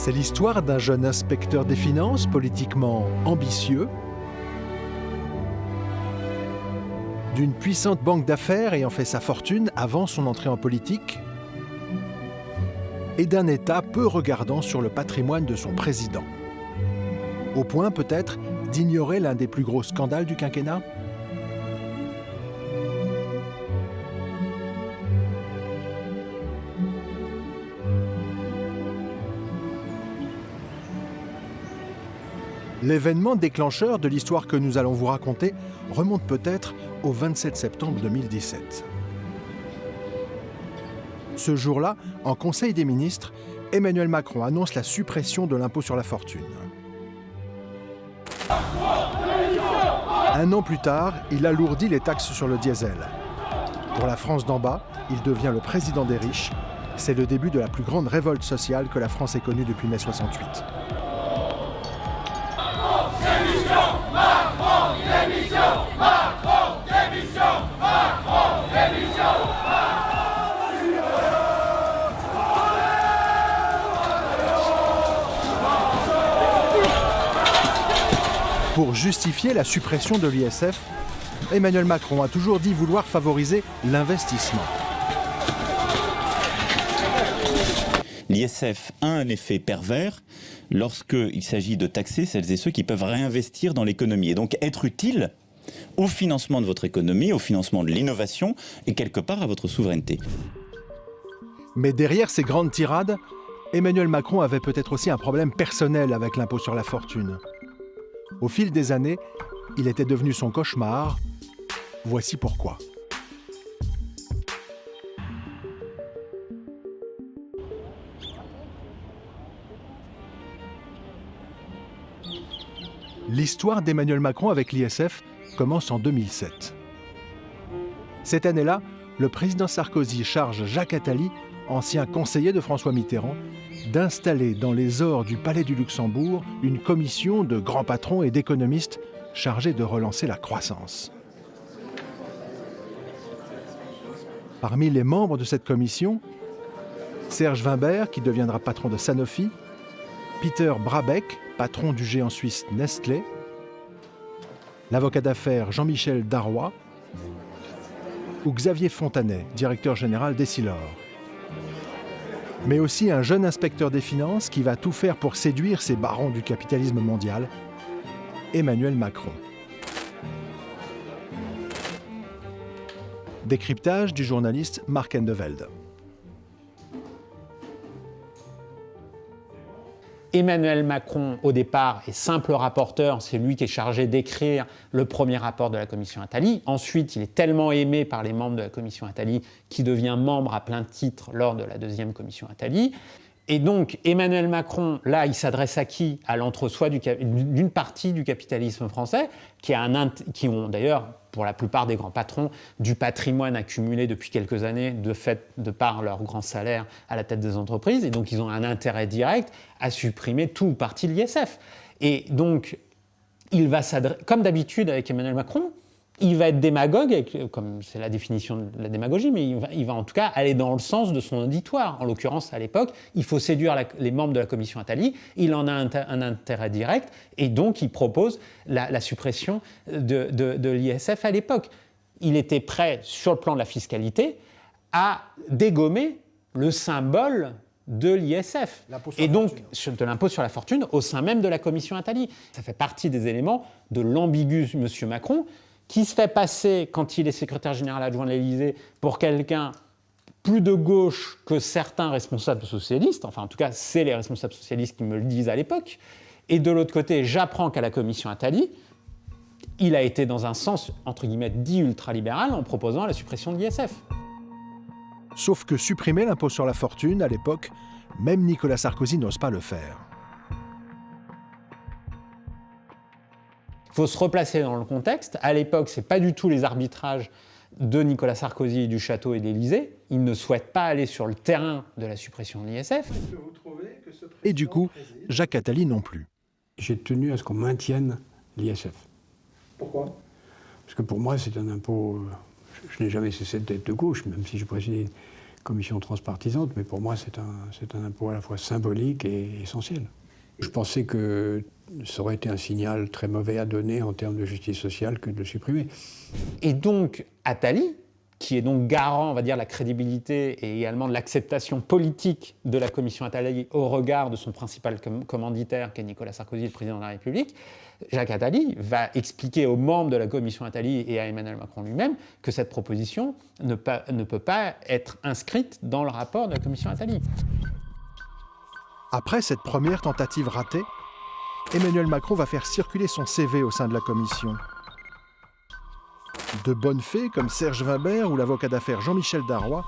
C'est l'histoire d'un jeune inspecteur des finances politiquement ambitieux, d'une puissante banque d'affaires ayant fait sa fortune avant son entrée en politique, et d'un État peu regardant sur le patrimoine de son président. Au point peut-être d'ignorer l'un des plus gros scandales du quinquennat ? L'événement déclencheur de l'histoire que nous allons vous raconter remonte peut-être au 27 septembre 2017. Ce jour-là, en Conseil des ministres, Emmanuel Macron annonce la suppression de l'impôt sur la fortune. Un an plus tard, il alourdit les taxes sur le diesel. Pour la France d'en bas, il devient le président des riches. C'est le début de la plus grande révolte sociale que la France ait connue depuis mai 68. Pour justifier la suppression de l'ISF, Emmanuel Macron a toujours dit vouloir favoriser l'investissement. L'ISF a un effet pervers lorsqu'il s'agit de taxer celles et ceux qui peuvent réinvestir dans l'économie et donc être utile au financement de votre économie, au financement de l'innovation et quelque part à votre souveraineté. Mais derrière ces grandes tirades, Emmanuel Macron avait peut-être aussi un problème personnel avec l'impôt sur la fortune. Au fil des années, il était devenu son cauchemar. Voici pourquoi. L'histoire d'Emmanuel Macron avec l'ISF commence en 2007. Cette année-là, le président Sarkozy charge Jacques Attali, ancien conseiller de François Mitterrand, d'installer dans les ors du Palais du Luxembourg une commission de grands patrons et d'économistes chargés de relancer la croissance. Parmi les membres de cette commission, Serge Wimber, qui deviendra patron de Sanofi, Peter Brabeck, patron du géant suisse Nestlé, l'avocat d'affaires Jean-Michel Darrois ou Xavier Fontanet, directeur général d'Essilor. Mais aussi un jeune inspecteur des finances qui va tout faire pour séduire ces barons du capitalisme mondial, Emmanuel Macron. Décryptage du journaliste Mark Endeveld. Emmanuel Macron, au départ, est simple rapporteur. C'est lui qui est chargé d'écrire le premier rapport de la commission Attali. Ensuite, il est tellement aimé par les membres de la commission Attali qu'il devient membre à plein titre lors de la deuxième commission Attali. Et donc, Emmanuel Macron, là, il s'adresse à qui ? À l'entre-soi d'une partie du capitalisme français, qui ont d'ailleurs, pour la plupart des grands patrons, du patrimoine accumulé depuis quelques années, de par leur grand salaire à la tête des entreprises. Et donc, ils ont un intérêt direct à supprimer tout ou partie de l'ISF. Et donc, il va s'adresser, comme d'habitude avec Emmanuel Macron, il va être démagogue, comme c'est la définition de la démagogie, mais il va en tout cas aller dans le sens de son auditoire. En l'occurrence, à l'époque, il faut séduire les membres de la commission Attali. Il en a un intérêt direct et donc il propose la suppression de l'ISF à l'époque. Il était prêt, sur le plan de la fiscalité, à dégommer le symbole de l'ISF et donc de l'impôt sur la fortune au sein même de la commission Attali. Ça fait partie des éléments de l'ambigu M. Macron, qui se fait passer, quand il est secrétaire général adjoint de l'Élysée, pour quelqu'un plus de gauche que certains responsables socialistes, enfin en tout cas c'est les responsables socialistes qui me le disent à l'époque, et de l'autre côté j'apprends qu'à la commission Attali, il a été dans un sens, entre guillemets, dit ultralibéral en proposant la suppression de l'ISF. Sauf que supprimer l'impôt sur la fortune, à l'époque, même Nicolas Sarkozy n'ose pas le faire. Il faut se replacer dans le contexte. À l'époque, ce n'est pas du tout les arbitrages de Nicolas Sarkozy, du Château et de l'Élysée. Il ne souhaite pas aller sur le terrain de la suppression de l'ISF. Et du coup, Jacques Attali non plus. J'ai tenu à ce qu'on maintienne l'ISF. Pourquoi ? Parce que pour moi, c'est un impôt... Je n'ai jamais cessé d'être de gauche, même si je présidais une commission transpartisane, mais pour moi, c'est un impôt à la fois symbolique et essentiel. Je pensais que ça aurait été un signal très mauvais à donner en termes de justice sociale que de le supprimer. Et donc, Attali, qui est donc garant, on va dire, de la crédibilité et également de l'acceptation politique de la commission Attali au regard de son principal commanditaire, qui est Nicolas Sarkozy, le président de la République, Jacques Attali va expliquer aux membres de la commission Attali et à Emmanuel Macron lui-même que cette proposition ne peut pas être inscrite dans le rapport de la commission Attali. Après cette première tentative ratée, Emmanuel Macron va faire circuler son CV au sein de la commission. De bonnes fées comme Serge Wimbert ou l'avocat d'affaires Jean-Michel Darrois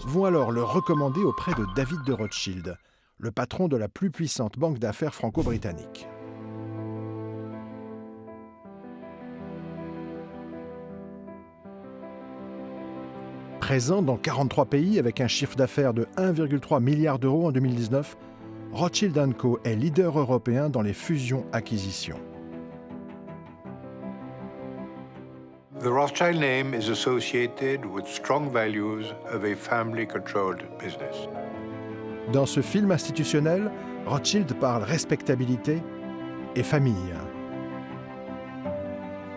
vont alors le recommander auprès de David de Rothschild, le patron de la plus puissante banque d'affaires franco-britannique. Présent dans 43 pays avec un chiffre d'affaires de 1,3 milliard d'euros en 2019, Rothschild & Co est leader européen dans les fusions-acquisitions. The Rothschild name is associated with strong values of a family-controlled business. Dans ce film institutionnel, Rothschild parle respectabilité et famille.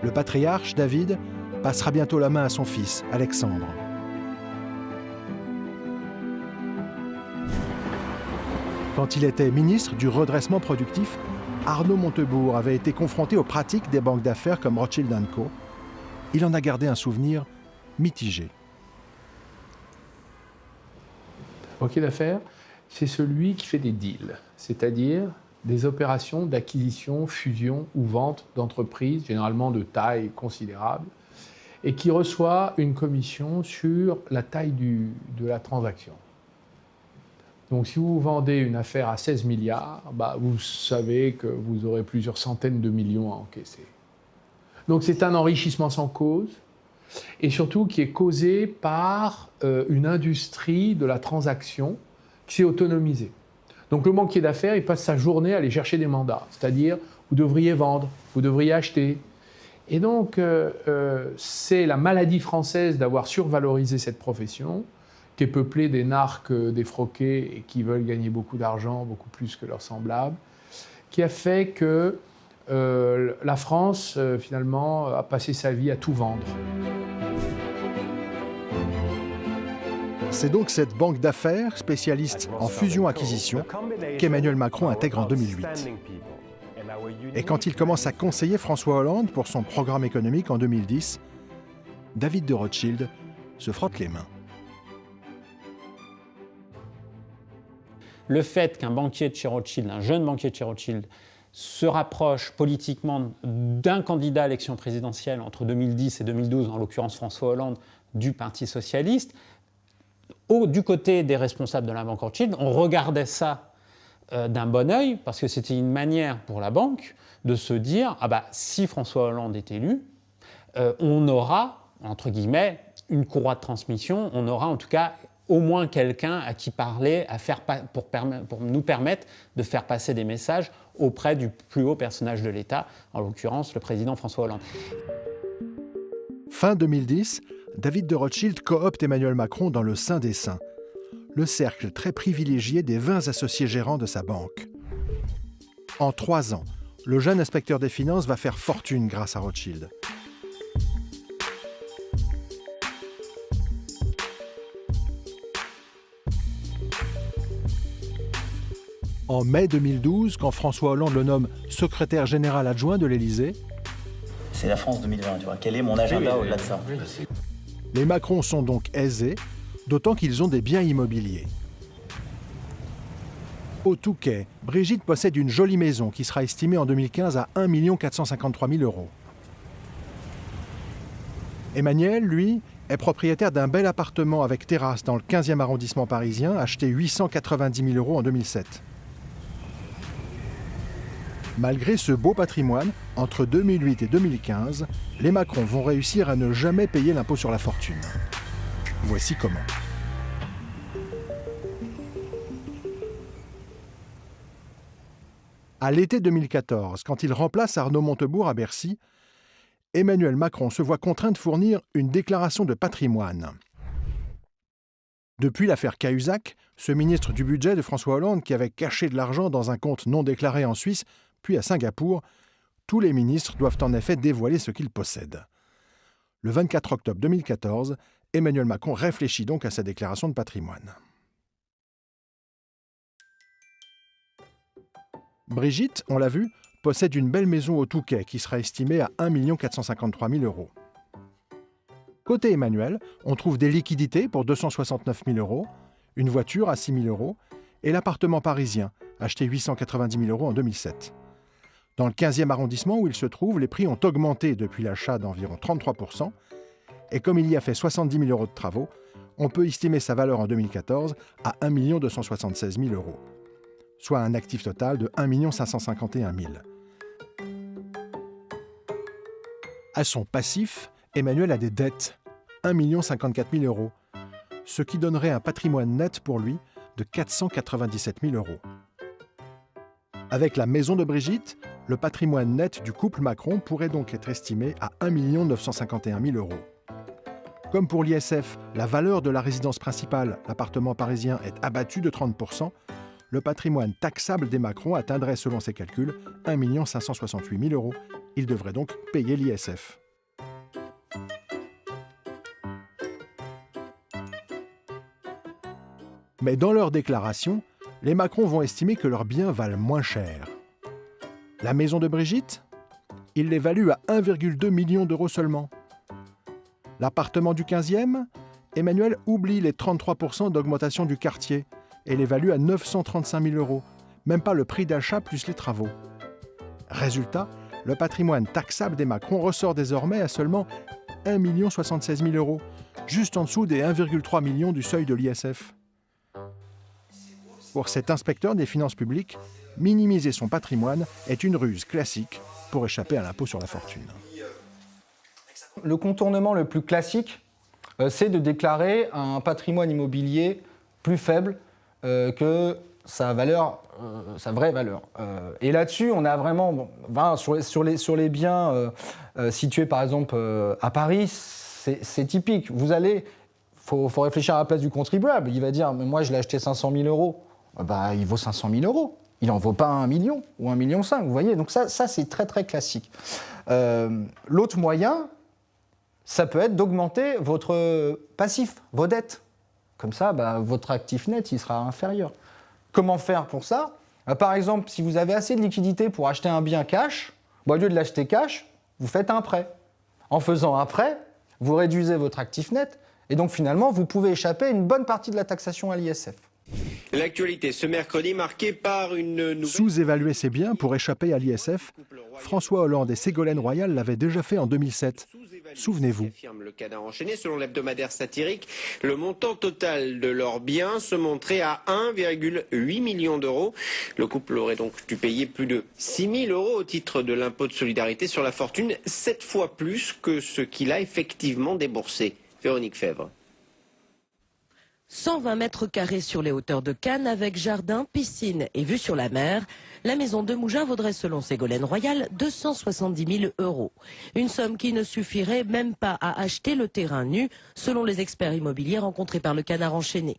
Le patriarche, David, passera bientôt la main à son fils, Alexandre. Quand il était ministre du redressement productif, Arnaud Montebourg avait été confronté aux pratiques des banques d'affaires comme Rothschild & Co. Il en a gardé un souvenir mitigé. Un banquier d'affaires, c'est celui qui fait des deals, c'est-à-dire des opérations d'acquisition, fusion ou vente d'entreprises, généralement de taille considérable, et qui reçoit une commission sur la taille de la transaction. Donc si vous vendez une affaire à 16 milliards, vous savez que vous aurez plusieurs centaines de millions à encaisser. Donc c'est un enrichissement sans cause, et surtout qui est causé par une industrie de la transaction qui s'est autonomisée. Donc le banquier d'affaires, il passe sa journée à aller chercher des mandats, c'est-à-dire vous devriez vendre, vous devriez acheter. Et donc c'est la maladie française d'avoir survalorisé cette profession, qui est peuplée des narcs défroqués et qui veulent gagner beaucoup d'argent, beaucoup plus que leurs semblables, qui a fait que la France, finalement, a passé sa vie à tout vendre. C'est donc cette banque d'affaires, spécialiste en fusion-acquisition, qu'Emmanuel Macron intègre en 2008. Et quand il commence à conseiller François Hollande pour son programme économique en 2010, David de Rothschild se frotte les mains. Le fait qu'un banquier de chez Rothschild, un jeune banquier de chez Rothschild, se rapproche politiquement d'un candidat à l'élection présidentielle entre 2010 et 2012, en l'occurrence François Hollande, du Parti socialiste, du côté des responsables de la banque Rothschild, on regardait ça d'un bon œil, parce que c'était une manière pour la banque de se dire si François Hollande est élu, on aura, entre guillemets, une courroie de transmission, on aura en tout cas au moins quelqu'un à qui parler, pour nous permettre de faire passer des messages auprès du plus haut personnage de l'État, en l'occurrence le président François Hollande. Fin 2010, David de Rothschild coopte Emmanuel Macron dans le Saint des Saints, le cercle très privilégié des 20 associés gérants de sa banque. En 3 ans, le jeune inspecteur des finances va faire fortune grâce à Rothschild. En mai 2012, quand François Hollande le nomme secrétaire général adjoint de l'Élysée, c'est la France 2020, tu vois. Quel est mon agenda au-delà de ça ? Les Macron sont donc aisés, d'autant qu'ils ont des biens immobiliers. Au Touquet, Brigitte possède une jolie maison qui sera estimée en 2015 à 1 453 000 €. Emmanuel, lui, est propriétaire d'un bel appartement avec terrasse dans le 15e arrondissement parisien, acheté 890 000 € en 2007. Malgré ce beau patrimoine, entre 2008 et 2015, les Macron vont réussir à ne jamais payer l'impôt sur la fortune. Voici comment. À l'été 2014, quand il remplace Arnaud Montebourg à Bercy, Emmanuel Macron se voit contraint de fournir une déclaration de patrimoine. Depuis l'affaire Cahuzac, ce ministre du budget de François Hollande qui avait caché de l'argent dans un compte non déclaré en Suisse, puis à Singapour, tous les ministres doivent en effet dévoiler ce qu'ils possèdent. Le 24 octobre 2014, Emmanuel Macron réfléchit donc à sa déclaration de patrimoine. Brigitte, on l'a vu, possède une belle maison au Touquet qui sera estimée à 1 453 000 €. Côté Emmanuel, on trouve des liquidités pour 269 000 €, une voiture à 6 000 € et l'appartement parisien, acheté 890 000 € en 2007. Dans le 15e arrondissement où il se trouve, les prix ont augmenté depuis l'achat d'environ 33%, et comme il y a fait 70 000 € de travaux, on peut estimer sa valeur en 2014 à 1 276 000 €, soit un actif total de 1 551 000 €. À son passif, Emmanuel a des dettes, 1 054 000 €, ce qui donnerait un patrimoine net pour lui de 497 000 €. Avec la maison de Brigitte, le patrimoine net du couple Macron pourrait donc être estimé à 1 951 000 €. Comme pour l'ISF, la valeur de la résidence principale, l'appartement parisien, est abattue de 30%, le patrimoine taxable des Macron atteindrait, selon ses calculs, 1 568 000 €. Il devrait donc payer l'ISF. Mais dans leur déclaration, les Macron vont estimer que leurs biens valent moins cher. La maison de Brigitte, ils l'évaluent à 1,2 million d'euros seulement. L'appartement du 15e, Emmanuel oublie les 33% d'augmentation du quartier et l'évalue à 935 000 €, même pas le prix d'achat plus les travaux. Résultat, le patrimoine taxable des Macron ressort désormais à seulement 1 076 000 €, juste en dessous des 1,3 million du seuil de l'ISF. Pour cet inspecteur des finances publiques, minimiser son patrimoine est une ruse classique pour échapper à l'impôt sur la fortune. Le contournement le plus classique, c'est de déclarer un patrimoine immobilier plus faible que sa valeur, sa vraie valeur. Et là-dessus, on a vraiment, sur les biens situés par exemple à Paris, c'est typique. Faut réfléchir à la place du contribuable. Il va dire, mais moi je l'ai acheté 500 000 €. Il vaut 500 000 €. Il n'en vaut pas 1 million ou 1,5 million, vous voyez. Donc ça c'est très très classique. L'autre moyen, ça peut être d'augmenter votre passif, vos dettes. Comme ça, votre actif net, il sera inférieur. Comment faire pour ça ? Par exemple, si vous avez assez de liquidité pour acheter un bien cash, au lieu de l'acheter cash, vous faites un prêt. En faisant un prêt, vous réduisez votre actif net et donc finalement, vous pouvez échapper à une bonne partie de la taxation à l'ISF. L'actualité ce mercredi marquée par une nouvelle... Sous-évaluer ses biens pour échapper à l'ISF, François Hollande et Ségolène Royal l'avaient déjà fait en 2007. Souvenez-vous. Affirme le Canard enchaîné. Selon l'hebdomadaire satirique, le montant total de leurs biens se montrait à 1,8 million d'euros. Le couple aurait donc dû payer plus de 6 000 € au titre de l'impôt de solidarité sur la fortune, 7 fois plus que ce qu'il a effectivement déboursé. Véronique Fèvre. 120 mètres carrés sur les hauteurs de Cannes avec jardin, piscine et vue sur la mer. La maison de Mougins vaudrait selon Ségolène Royal 270 000 €. Une somme qui ne suffirait même pas à acheter le terrain nu selon les experts immobiliers rencontrés par le Canard enchaîné.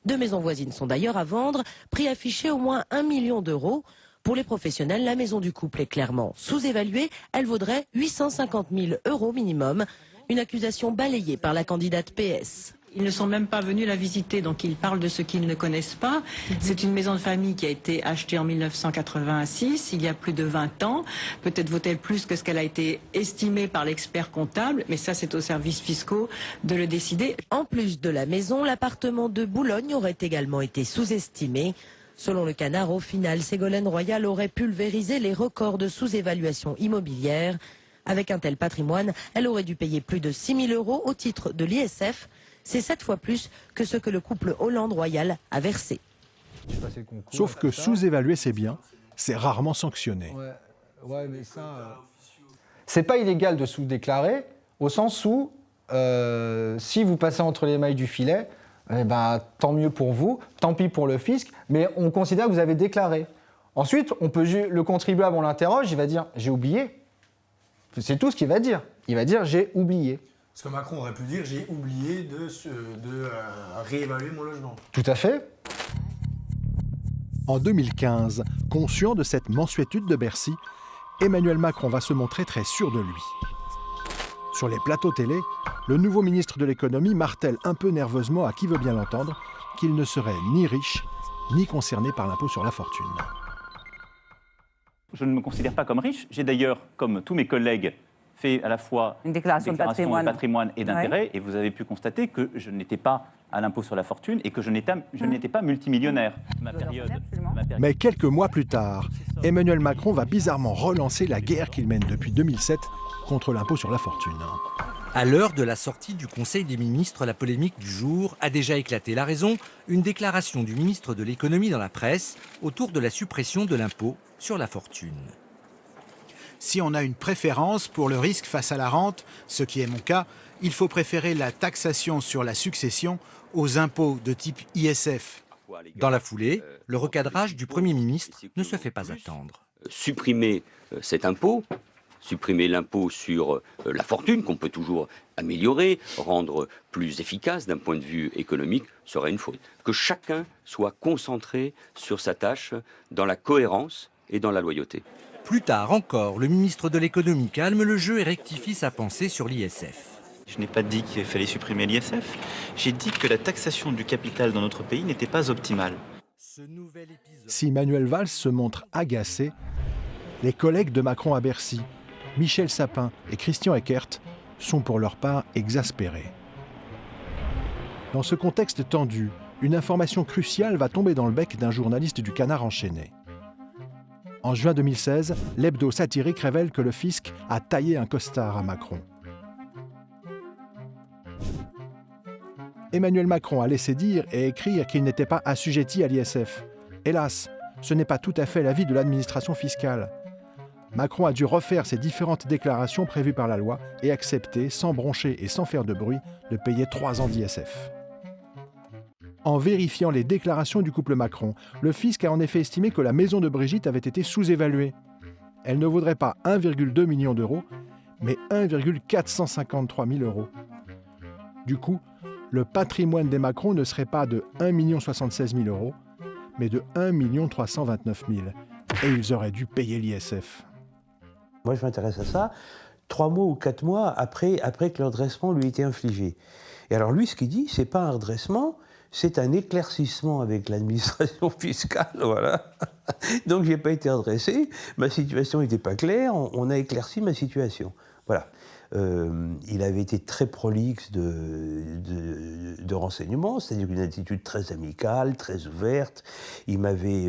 2 maisons voisines sont d'ailleurs à vendre, prix affiché au moins 1 million d'euros. Pour les professionnels, la maison du couple est clairement sous-évaluée. Elle vaudrait 850 000 € minimum. Une accusation balayée par la candidate PS. Ils ne sont même pas venus la visiter, donc ils parlent de ce qu'ils ne connaissent pas. C'est une maison de famille qui a été achetée en 1986, il y a plus de 20 ans. Peut-être vaut-elle plus que ce qu'elle a été estimée par l'expert comptable, mais ça c'est aux services fiscaux de le décider. En plus de la maison, l'appartement de Boulogne aurait également été sous-estimé. Selon le Canard, au final, Ségolène Royal aurait pulvérisé les records de sous-évaluation immobilière. Avec un tel patrimoine, elle aurait dû payer plus de 6 000 € au titre de l'ISF. C'est 7 fois plus que ce que le couple Hollande-Royal a versé. Sauf que sous-évaluer ses biens, c'est rarement sanctionné. Ouais, mais ça... C'est pas illégal de sous-déclarer, au sens où, si vous passez entre les mailles du filet, tant mieux pour vous, tant pis pour le fisc, mais on considère que vous avez déclaré. Ensuite, le contribuable, on l'interroge, il va dire « j'ai oublié ». C'est tout ce qu'il va dire. Il va dire « j'ai oublié ». Parce que Macron aurait pu dire j'ai oublié de réévaluer mon logement. Tout à fait. En 2015, conscient de cette mansuétude de Bercy, Emmanuel Macron va se montrer très sûr de lui. Sur les plateaux télé, le nouveau ministre de l'économie martèle un peu nerveusement à qui veut bien l'entendre qu'il ne serait ni riche, ni concerné par l'impôt sur la fortune. Je ne me considère pas comme riche. J'ai d'ailleurs, comme tous mes collègues, fait à la fois une déclaration de patrimoine et d'intérêt. Ouais. Et vous avez pu constater que je n'étais pas à l'impôt sur la fortune et que je n'étais pas multimillionnaire. Mais quelques mois plus tard, Emmanuel Macron va bizarrement relancer la guerre qu'il mène depuis 2007 contre l'impôt sur la fortune. À l'heure de la sortie du Conseil des ministres, la polémique du jour a déjà éclaté. La raison, une déclaration du ministre de l'économie dans la presse autour de la suppression de l'impôt sur la fortune. Si on a une préférence pour le risque face à la rente, ce qui est mon cas, il faut préférer la taxation sur la succession aux impôts de type ISF. Dans la foulée, le recadrage du Premier ministre ne se fait pas attendre. Supprimer cet impôt, supprimer l'impôt sur la fortune, qu'on peut toujours améliorer, rendre plus efficace d'un point de vue économique, serait une faute. Que chacun soit concentré sur sa tâche dans la cohérence et dans la loyauté. Plus tard encore, le ministre de l'économie calme le jeu et rectifie sa pensée sur l'ISF. Je n'ai pas dit qu'il fallait supprimer l'ISF. J'ai dit que la taxation du capital dans notre pays n'était pas optimale. Si Manuel Valls se montre agacé, les collègues de Macron à Bercy, Michel Sapin et Christian Eckert, sont pour leur part exaspérés. Dans ce contexte tendu, une information cruciale va tomber dans le bec d'un journaliste du Canard enchaîné. En juin 2016, l'hebdo satirique révèle que le fisc a taillé un costard à Macron. Emmanuel Macron a laissé dire et écrire qu'il n'était pas assujetti à l'ISF. Hélas, ce n'est pas tout à fait l'avis de l'administration fiscale. Macron a dû refaire ses différentes déclarations prévues par la loi et accepter, sans broncher et sans faire de bruit, de payer 3 ans d'ISF. En vérifiant les déclarations du couple Macron, le fisc a en effet estimé que la maison de Brigitte avait été sous-évaluée. Elle ne vaudrait pas 1,2 million d'euros, mais 1,453 000 euros. Du coup, le patrimoine des Macron ne serait pas de 1 076 000 euros, mais de 1 329 000. Et ils auraient dû payer l'ISF. Moi, je m'intéresse à ça 3 mois ou 4 mois après que le redressement lui ait été infligé. Et alors lui, ce qu'il dit, c'est pas un redressement, c'est un éclaircissement avec l'administration fiscale, voilà. Donc, je n'ai pas été redressé, ma situation n'était pas claire, on a éclairci ma situation. Voilà. Il avait été très prolixe de renseignements, c'est-à-dire une attitude très amicale, très ouverte. Il m'avait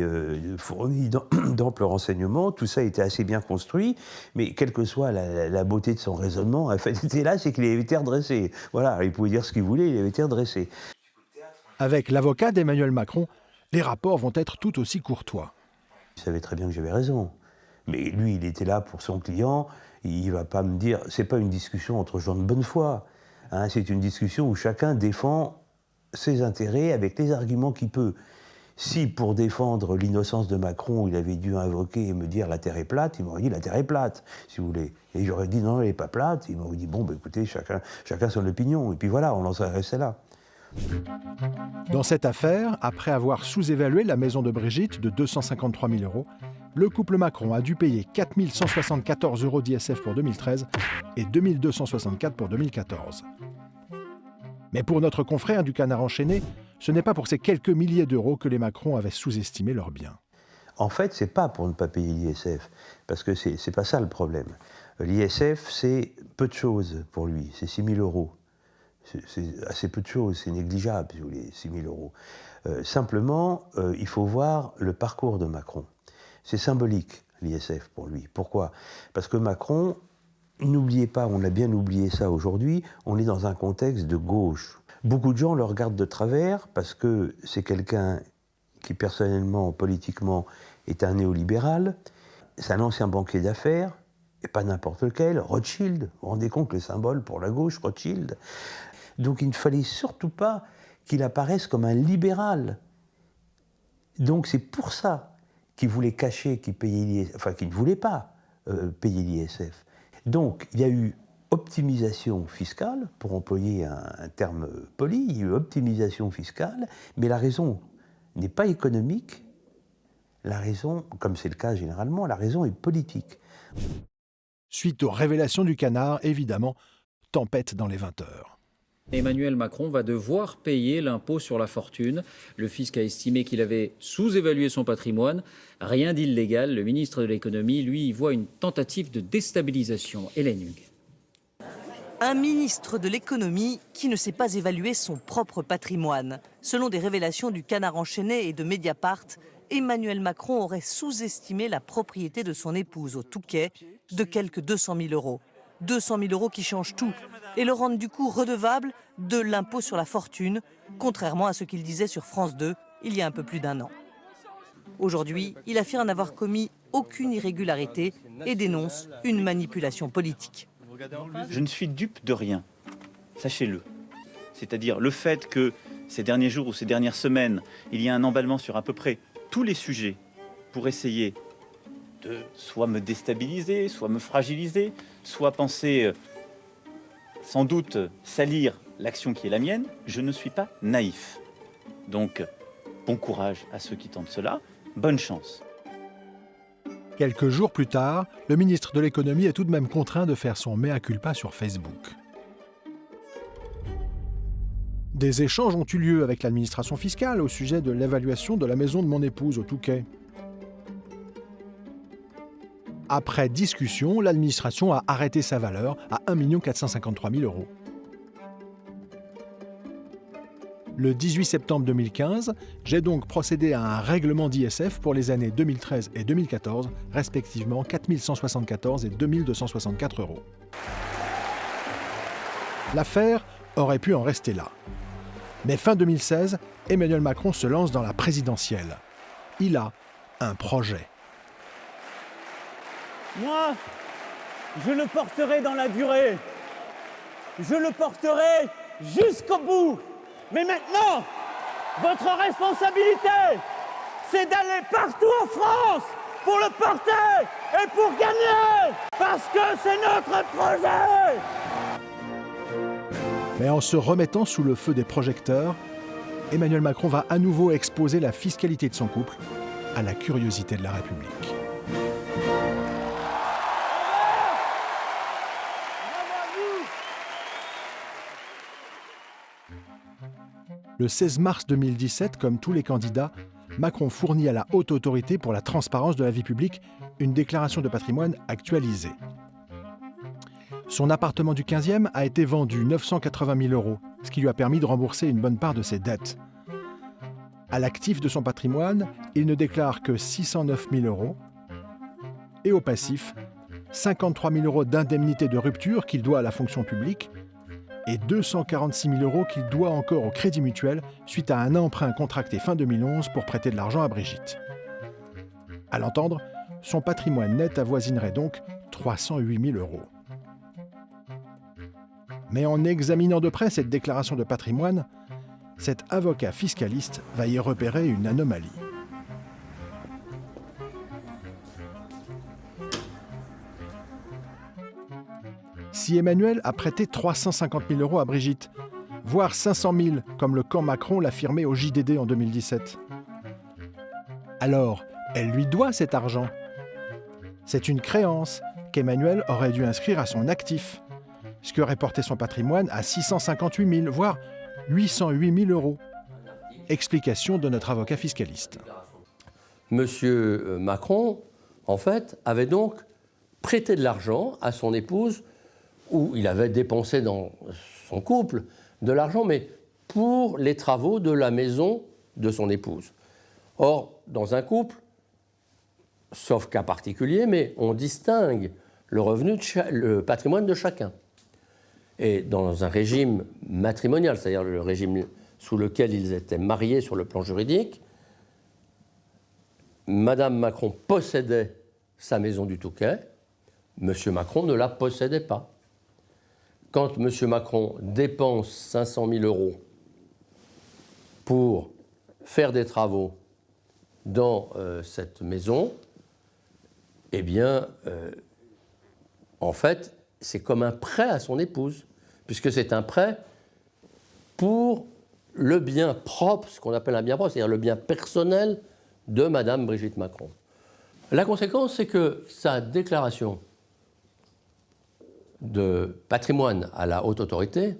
fourni d'amples renseignements, tout ça était assez bien construit, mais quelle que soit la beauté de son raisonnement, en fait, c'était là, c'est qu'il avait été redressé. Voilà, il pouvait dire ce qu'il voulait, il avait été redressé. Avec l'avocat d'Emmanuel Macron, les rapports vont être tout aussi courtois. Il savait très bien que j'avais raison. Mais lui, il était là pour son client. Il ne va pas me dire... C'est pas une discussion entre gens de bonne foi. Hein, c'est une discussion où chacun défend ses intérêts avec les arguments qu'il peut. Si, pour défendre l'innocence de Macron, il avait dû invoquer et me dire « la Terre est plate », il m'aurait dit « la Terre est plate », si vous voulez. Et j'aurais dit « non, elle n'est pas plate ». Il m'aurait dit « bon, bah, écoutez, chacun son opinion ». Et puis voilà, on en serait resté là. Dans cette affaire, après avoir sous-évalué la maison de Brigitte de 253 000 euros, le couple Macron a dû payer 4 174 euros d'ISF pour 2013 et 2 264 pour 2014. Mais pour notre confrère du Canard enchaîné, ce n'est pas pour ces quelques milliers d'euros que les Macron avaient sous-estimé leurs biens. En fait, c'est pas pour ne pas payer l'ISF, parce que c'est pas ça le problème. L'ISF, c'est peu de choses pour lui, c'est 6 000 euros. C'est assez peu de choses, c'est négligeable, si vous voulez, 6 000 euros. Simplement, il faut voir le parcours de Macron. C'est symbolique, l'ISF, pour lui. Pourquoi ? Parce que Macron, n'oubliez pas, on a bien oublié ça aujourd'hui, on est dans un contexte de gauche. Beaucoup de gens le regardent de travers parce que c'est quelqu'un qui, personnellement, politiquement, est un néolibéral. C'est un ancien banquier d'affaires, et pas n'importe lequel, Rothschild. Vous vous rendez compte, le symbole pour la gauche, Rothschild. Donc il ne fallait surtout pas qu'il apparaisse comme un libéral. Donc c'est pour ça qu'il voulait cacher qu'il payait l'ISF, enfin qu'il ne voulait pas payer l'ISF. Donc il y a eu optimisation fiscale, pour employer un terme poli, il y a eu optimisation fiscale, mais la raison n'est pas économique, la raison, comme c'est le cas généralement, la raison est politique. Suite aux révélations du Canard, évidemment, tempête dans les 20 heures. Emmanuel Macron va devoir payer l'impôt sur la fortune. Le fisc a estimé qu'il avait sous-évalué son patrimoine. Rien d'illégal. Le ministre de l'économie, lui, y voit une tentative de déstabilisation. Hélène Hugues. Un ministre de l'économie qui ne sait pas évaluer son propre patrimoine. Selon des révélations du Canard enchaîné et de Mediapart, Emmanuel Macron aurait sous-estimé la propriété de son épouse au Touquet de quelques 200 000 euros. 200 000 euros qui changent tout et le rendent du coup redevable de l'impôt sur la fortune, contrairement à ce qu'il disait sur France 2 il y a un peu plus d'un an. Aujourd'hui, il affirme n'avoir commis aucune irrégularité et dénonce une manipulation politique. Je ne suis dupe de rien, sachez-le. C'est-à-dire le fait que ces derniers jours ou ces dernières semaines, il y a un emballement sur à peu près tous les sujets pour essayer de soit me déstabiliser, soit me fragiliser, soit penser sans doute salir l'action qui est la mienne, je ne suis pas naïf. Donc, bon courage à ceux qui tentent cela, bonne chance. Quelques jours plus tard, le ministre de l'économie est tout de même contraint de faire son mea culpa sur Facebook. Des échanges ont eu lieu avec l'administration fiscale au sujet de l'évaluation de la maison de mon épouse au Touquet. Après discussion, l'administration a arrêté sa valeur à 1 453 000 euros. Le 18 septembre 2015, j'ai donc procédé à un règlement d'ISF pour les années 2013 et 2014, respectivement 4 174 et 2 264 euros. L'affaire aurait pu en rester là. Mais fin 2016, Emmanuel Macron se lance dans la présidentielle. Il a un projet. Moi, je le porterai dans la durée. Je le porterai jusqu'au bout. Mais maintenant, votre responsabilité, c'est d'aller partout en France pour le porter et pour gagner, parce que c'est notre projet. Mais en se remettant sous le feu des projecteurs, Emmanuel Macron va à nouveau exposer la fiscalité de son couple à la curiosité de la République. Le 16 mars 2017, comme tous les candidats, Macron fournit à la Haute Autorité pour la transparence de la vie publique une déclaration de patrimoine actualisée. Son appartement du 15e a été vendu 980 000 euros, ce qui lui a permis de rembourser une bonne part de ses dettes. À l'actif de son patrimoine, il ne déclare que 609 000 euros. Et au passif, 53 000 euros d'indemnité de rupture qu'il doit à la fonction publique et 246 000 euros qu'il doit encore au Crédit Mutuel suite à un emprunt contracté fin 2011 pour prêter de l'argent à Brigitte. À l'entendre, son patrimoine net avoisinerait donc 308 000 euros. Mais en examinant de près cette déclaration de patrimoine, cet avocat fiscaliste va y repérer une anomalie. Si Emmanuel a prêté 350 000 euros à Brigitte, voire 500 000 comme le camp Macron l'affirmait au JDD en 2017, alors elle lui doit cet argent. C'est une créance qu'Emmanuel aurait dû inscrire à son actif, ce qui aurait porté son patrimoine à 658 000, voire 808 000 euros. Explication de notre avocat fiscaliste. Monsieur Macron, en fait, avait donc prêté de l'argent à son épouse, où il avait dépensé dans son couple de l'argent, mais pour les travaux de la maison de son épouse. Or, dans un couple, sauf cas particulier, mais on distingue le revenu, le patrimoine de chacun. Et dans un régime matrimonial, c'est-à-dire le régime sous lequel ils étaient mariés sur le plan juridique, Madame Macron possédait sa maison du Touquet, Monsieur Macron ne la possédait pas. Quand M. Macron dépense 500 000 euros pour faire des travaux dans cette maison, eh bien, en fait, c'est comme un prêt à son épouse, puisque c'est un prêt pour le bien propre, ce qu'on appelle un bien propre, c'est-à-dire le bien personnel de Madame Brigitte Macron. La conséquence, c'est que sa déclaration de patrimoine à la haute autorité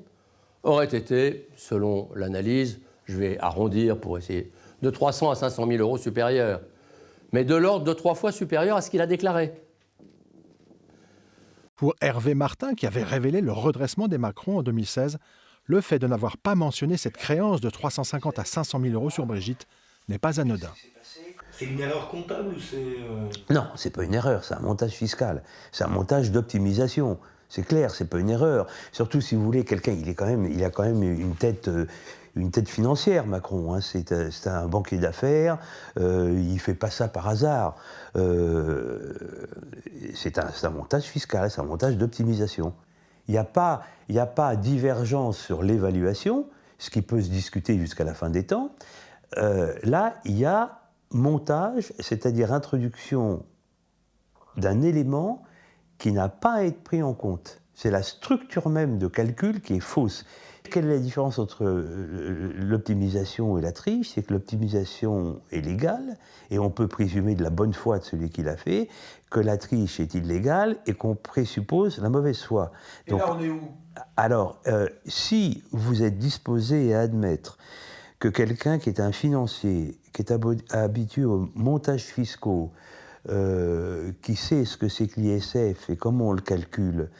aurait été, selon l'analyse, je vais arrondir pour essayer, de 300 à 500 000 euros supérieurs, mais de l'ordre de 3 fois supérieur à ce qu'il a déclaré. Pour Hervé Martin, qui avait révélé le redressement des Macron en 2016, le fait de n'avoir pas mentionné cette créance de 350 à 500 000 euros sur Brigitte n'est pas anodin. C'est une erreur comptable ou c'est... Non, c'est pas une erreur, c'est un montage fiscal. C'est un montage d'optimisation. C'est clair, c'est pas une erreur. Surtout si vous voulez, quelqu'un, il a quand même une tête financière, Macron. Hein. C'est un banquier d'affaires. Il fait pas ça par hasard. C'est un montage fiscal, c'est un montage d'optimisation. Il n'y a pas divergence sur l'évaluation, ce qui peut se discuter jusqu'à la fin des temps. Là, il y a montage, c'est-à-dire introduction d'un élément qui n'a pas à être pris en compte. C'est la structure même de calcul qui est fausse. Quelle est la différence entre l'optimisation et la triche? C'est que l'optimisation est légale, et on peut présumer de la bonne foi de celui qui l'a fait, que la triche est illégale, et qu'on présuppose la mauvaise foi. Donc, et là, on est où? Alors, si vous êtes disposé à admettre que quelqu'un qui est un financier, qui est habitué aux montages fiscaux, qui sait ce que c'est que l'ISF et comment on le calcule,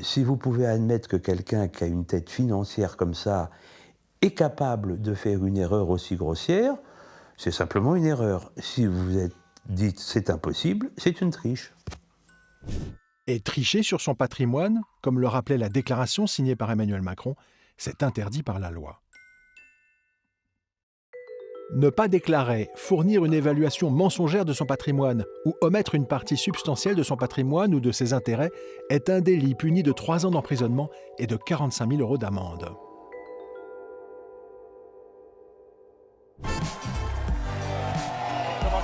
si vous pouvez admettre que quelqu'un qui a une tête financière comme ça est capable de faire une erreur aussi grossière, c'est simplement une erreur. Si vous êtes dit c'est impossible, c'est une triche. Et tricher sur son patrimoine, comme le rappelait la déclaration signée par Emmanuel Macron, c'est interdit par la loi. Ne pas déclarer, fournir une évaluation mensongère de son patrimoine ou omettre une partie substantielle de son patrimoine ou de ses intérêts est un délit puni de 3 ans d'emprisonnement et de 45 000 euros d'amende. Comment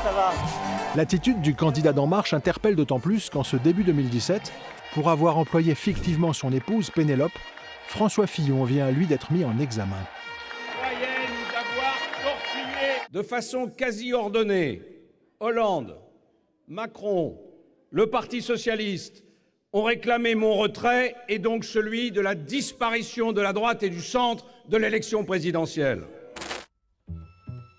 ça va? L'attitude du candidat d'En Marche interpelle d'autant plus qu'en ce début 2017, pour avoir employé fictivement son épouse Pénélope, François Fillon vient lui d'être mis en examen. De façon quasi ordonnée, Hollande, Macron, le Parti socialiste ont réclamé mon retrait et donc celui de la disparition de la droite et du centre de l'élection présidentielle.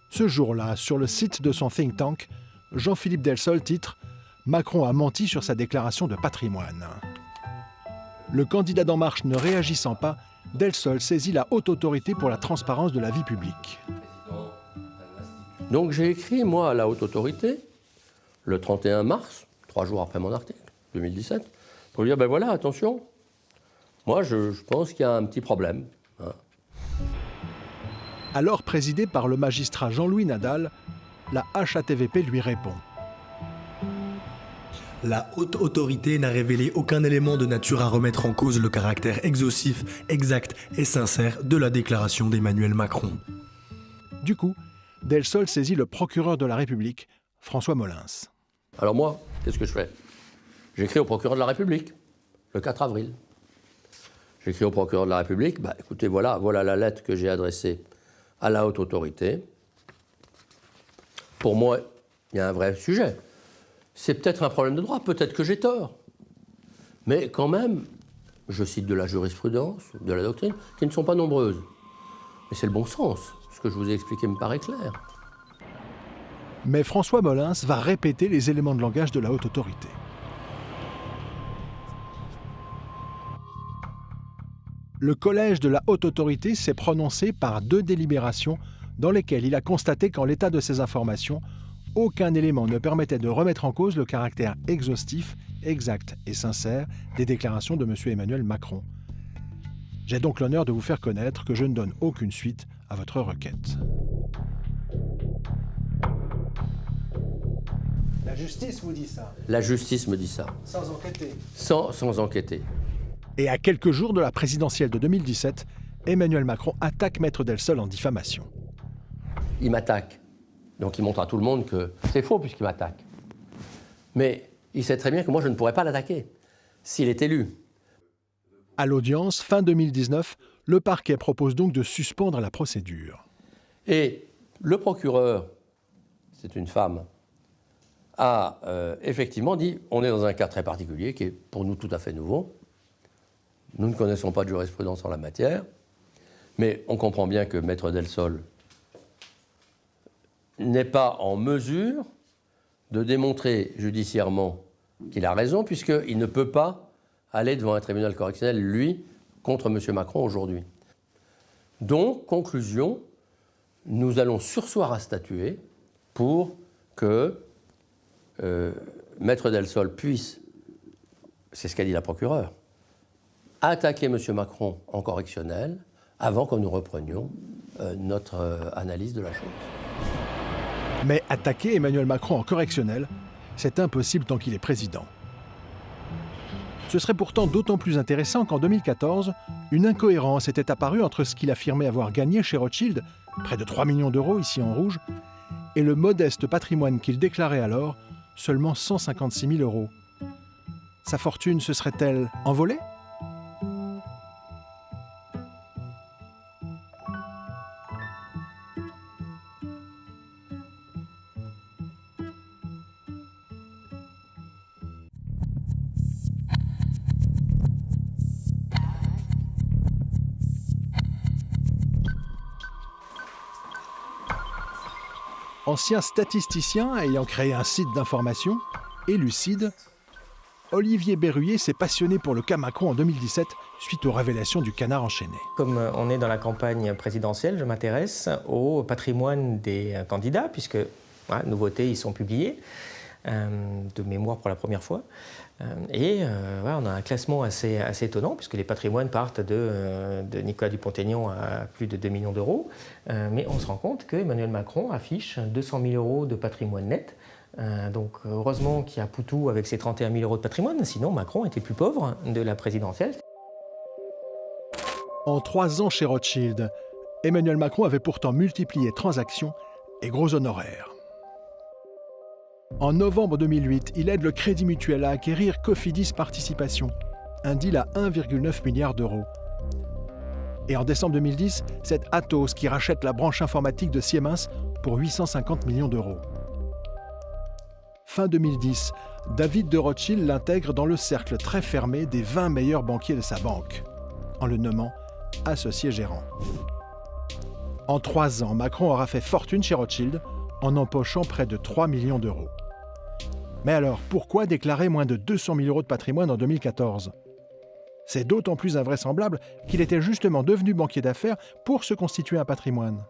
Ce jour-là, sur le site de son think tank, Jean-Philippe Delsol titre « Macron a menti sur sa déclaration de patrimoine ». Le candidat d'En Marche ne réagissant pas, Delsol saisit la haute autorité pour la transparence de la vie publique. Donc j'ai écrit, moi, à la haute autorité, le 31 mars, 3 jours après mon article, 2017, pour lui dire, ben voilà, attention, moi je pense qu'il y a un petit problème. Hein. Alors présidé par le magistrat Jean-Louis Nadal, la HATVP lui répond. La haute autorité n'a révélé aucun élément de nature à remettre en cause le caractère exhaustif, exact et sincère de la déclaration d'Emmanuel Macron. Du coup, Delsol saisit le procureur de la République, François Molins. Alors moi, qu'est-ce que je fais? J'écris au procureur de la République, le 4 avril. J'écris au procureur de la République, bah, écoutez, voilà la lettre que j'ai adressée à la haute autorité. Pour moi, il y a un vrai sujet. C'est peut-être un problème de droit, peut-être que j'ai tort. Mais quand même, je cite de la jurisprudence, de la doctrine, qui ne sont pas nombreuses. Mais c'est le bon sens. Ce que je vous ai expliqué me paraît clair. Mais François Molins va répéter les éléments de langage de la haute autorité. Le collège de la haute autorité s'est prononcé par 2 délibérations dans lesquelles il a constaté qu'en l'état de ces informations, aucun élément ne permettait de remettre en cause le caractère exhaustif, exact et sincère des déclarations de M. Emmanuel Macron. J'ai donc l'honneur de vous faire connaître que je ne donne aucune suite à votre requête. La justice vous dit ça? La justice me dit ça. Sans enquêter? Sans enquêter. Et à quelques jours de la présidentielle de 2017, Emmanuel Macron attaque Maître Delsol en diffamation. Il m'attaque. Donc il montre à tout le monde que c'est faux puisqu'il m'attaque. Mais il sait très bien que moi je ne pourrais pas l'attaquer. s'il est élu. À l'audience, fin 2019, le parquet propose donc de suspendre la procédure. Et le procureur, c'est une femme, a effectivement dit on est dans un cas très particulier qui est pour nous tout à fait nouveau. Nous ne connaissons pas de jurisprudence en la matière, mais on comprend bien que Maître Delsol n'est pas en mesure de démontrer judiciairement qu'il a raison, puisqu'il ne peut pas aller devant un tribunal correctionnel, lui, contre M. Macron aujourd'hui. Donc, conclusion, nous allons surseoir à statuer pour que Maître Delsol puisse, c'est ce qu'a dit la procureure, attaquer M. Macron en correctionnel avant que nous reprenions notre analyse de la chose. Mais attaquer Emmanuel Macron en correctionnel, c'est impossible tant qu'il est président. Ce serait pourtant d'autant plus intéressant qu'en 2014, une incohérence était apparue entre ce qu'il affirmait avoir gagné chez Rothschild, près de 3 millions d'euros ici en rouge, et le modeste patrimoine qu'il déclarait alors, seulement 156 000 euros. Sa fortune se serait-elle envolée ? Ancien statisticien ayant créé un site d'information, Élucide, Olivier Berruyer s'est passionné pour le cas Macron en 2017 suite aux révélations du Canard enchaîné. Comme on est dans la campagne présidentielle, je m'intéresse au patrimoine des candidats, puisque nouveautés, ils sont publiés, de mémoire pour la première fois. On a un classement assez étonnant, puisque les patrimoines partent de Nicolas Dupont-Aignan à plus de 2 millions d'euros. Mais on se rend compte qu'Emmanuel Macron affiche 200 000 euros de patrimoine net. Donc heureusement qu'il y a Poutou avec ses 31 000 euros de patrimoine, sinon Macron était plus pauvre de la présidentielle. En 3 ans chez Rothschild, Emmanuel Macron avait pourtant multiplié transactions et gros honoraires. En novembre 2008, il aide le Crédit Mutuel à acquérir Cofidis Participation, un deal à 1,9 milliard d'euros. Et en décembre 2010, c'est Atos qui rachète la branche informatique de Siemens pour 850 millions d'euros. Fin 2010, David de Rothschild l'intègre dans le cercle très fermé des 20 meilleurs banquiers de sa banque, en le nommant associé gérant. En 3 ans, Macron aura fait fortune chez Rothschild en empochant près de 3 millions d'euros. Mais alors, pourquoi déclarer moins de 200 000 euros de patrimoine en 2014 ? C'est d'autant plus invraisemblable qu'il était justement devenu banquier d'affaires pour se constituer un patrimoine.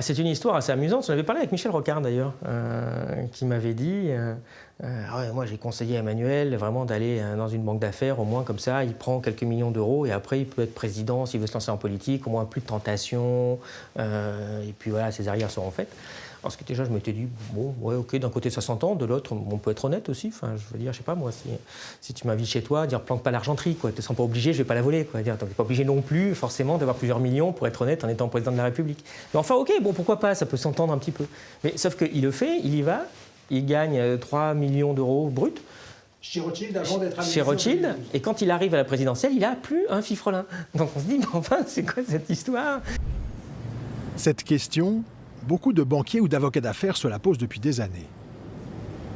C'est une histoire assez amusante. J'en avais parlé avec Michel Rocard d'ailleurs, qui m'avait dit moi j'ai conseillé à Emmanuel vraiment d'aller dans une banque d'affaires, au moins comme ça, il prend quelques millions d'euros et après il peut être président s'il veut se lancer en politique, au moins plus de tentation, et puis voilà, ses arrières seront faites. Alors ce que déjà je m'étais dit, bon, ouais, ok, d'un côté ça s'entend, de l'autre on peut être honnête aussi. Enfin, je veux dire, je sais pas moi, si tu m'invites chez toi, dire planque pas l'argenterie, quoi. Tu ne sens pas obligé, je vais pas la voler, quoi. Dire, t'es pas obligé non plus forcément d'avoir plusieurs millions pour être honnête en étant président de la République. Mais enfin, ok, bon, pourquoi pas, ça peut s'entendre un petit peu. Mais sauf qu'il le fait, il y va, il gagne 3 millions d'euros bruts. Chez Rothschild, avant d'être chez Rothschild, et quand il arrive à la présidentielle, il a plus un fifrelin. Donc on se dit, mais enfin, c'est quoi cette histoire ? Cette question, beaucoup de banquiers ou d'avocats d'affaires se la posent depuis des années.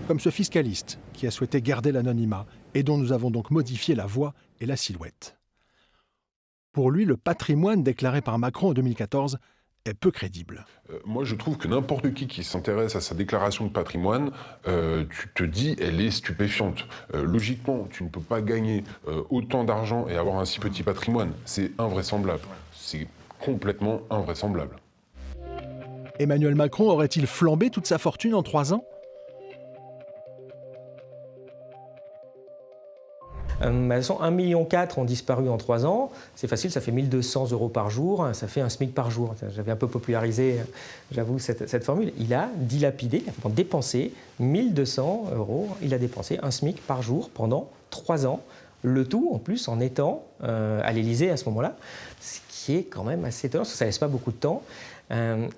Comme ce fiscaliste qui a souhaité garder l'anonymat et dont nous avons donc modifié la voix et la silhouette. Pour lui, le patrimoine déclaré par Macron en 2014 est peu crédible. Moi, je trouve que n'importe qui s'intéresse à sa déclaration de patrimoine, tu te dis, elle est stupéfiante. Logiquement, tu ne peux pas gagner autant d'argent et avoir un si petit patrimoine. C'est invraisemblable. C'est complètement invraisemblable. Emmanuel Macron aurait-il flambé toute sa fortune en 3 ans ? De toute façon, 1,4 million ont disparu en 3 ans. C'est facile, ça fait 1 200 euros par jour, ça fait un SMIC par jour. J'avais un peu popularisé, j'avoue, cette formule. Il a dilapidé, il a dépensé 1 200 euros. Il a dépensé un SMIC par jour pendant 3 ans. Le tout, en plus, en étant à l'Élysée à ce moment-là, ce qui est quand même assez étonnant, parce que ça ne laisse pas beaucoup de temps.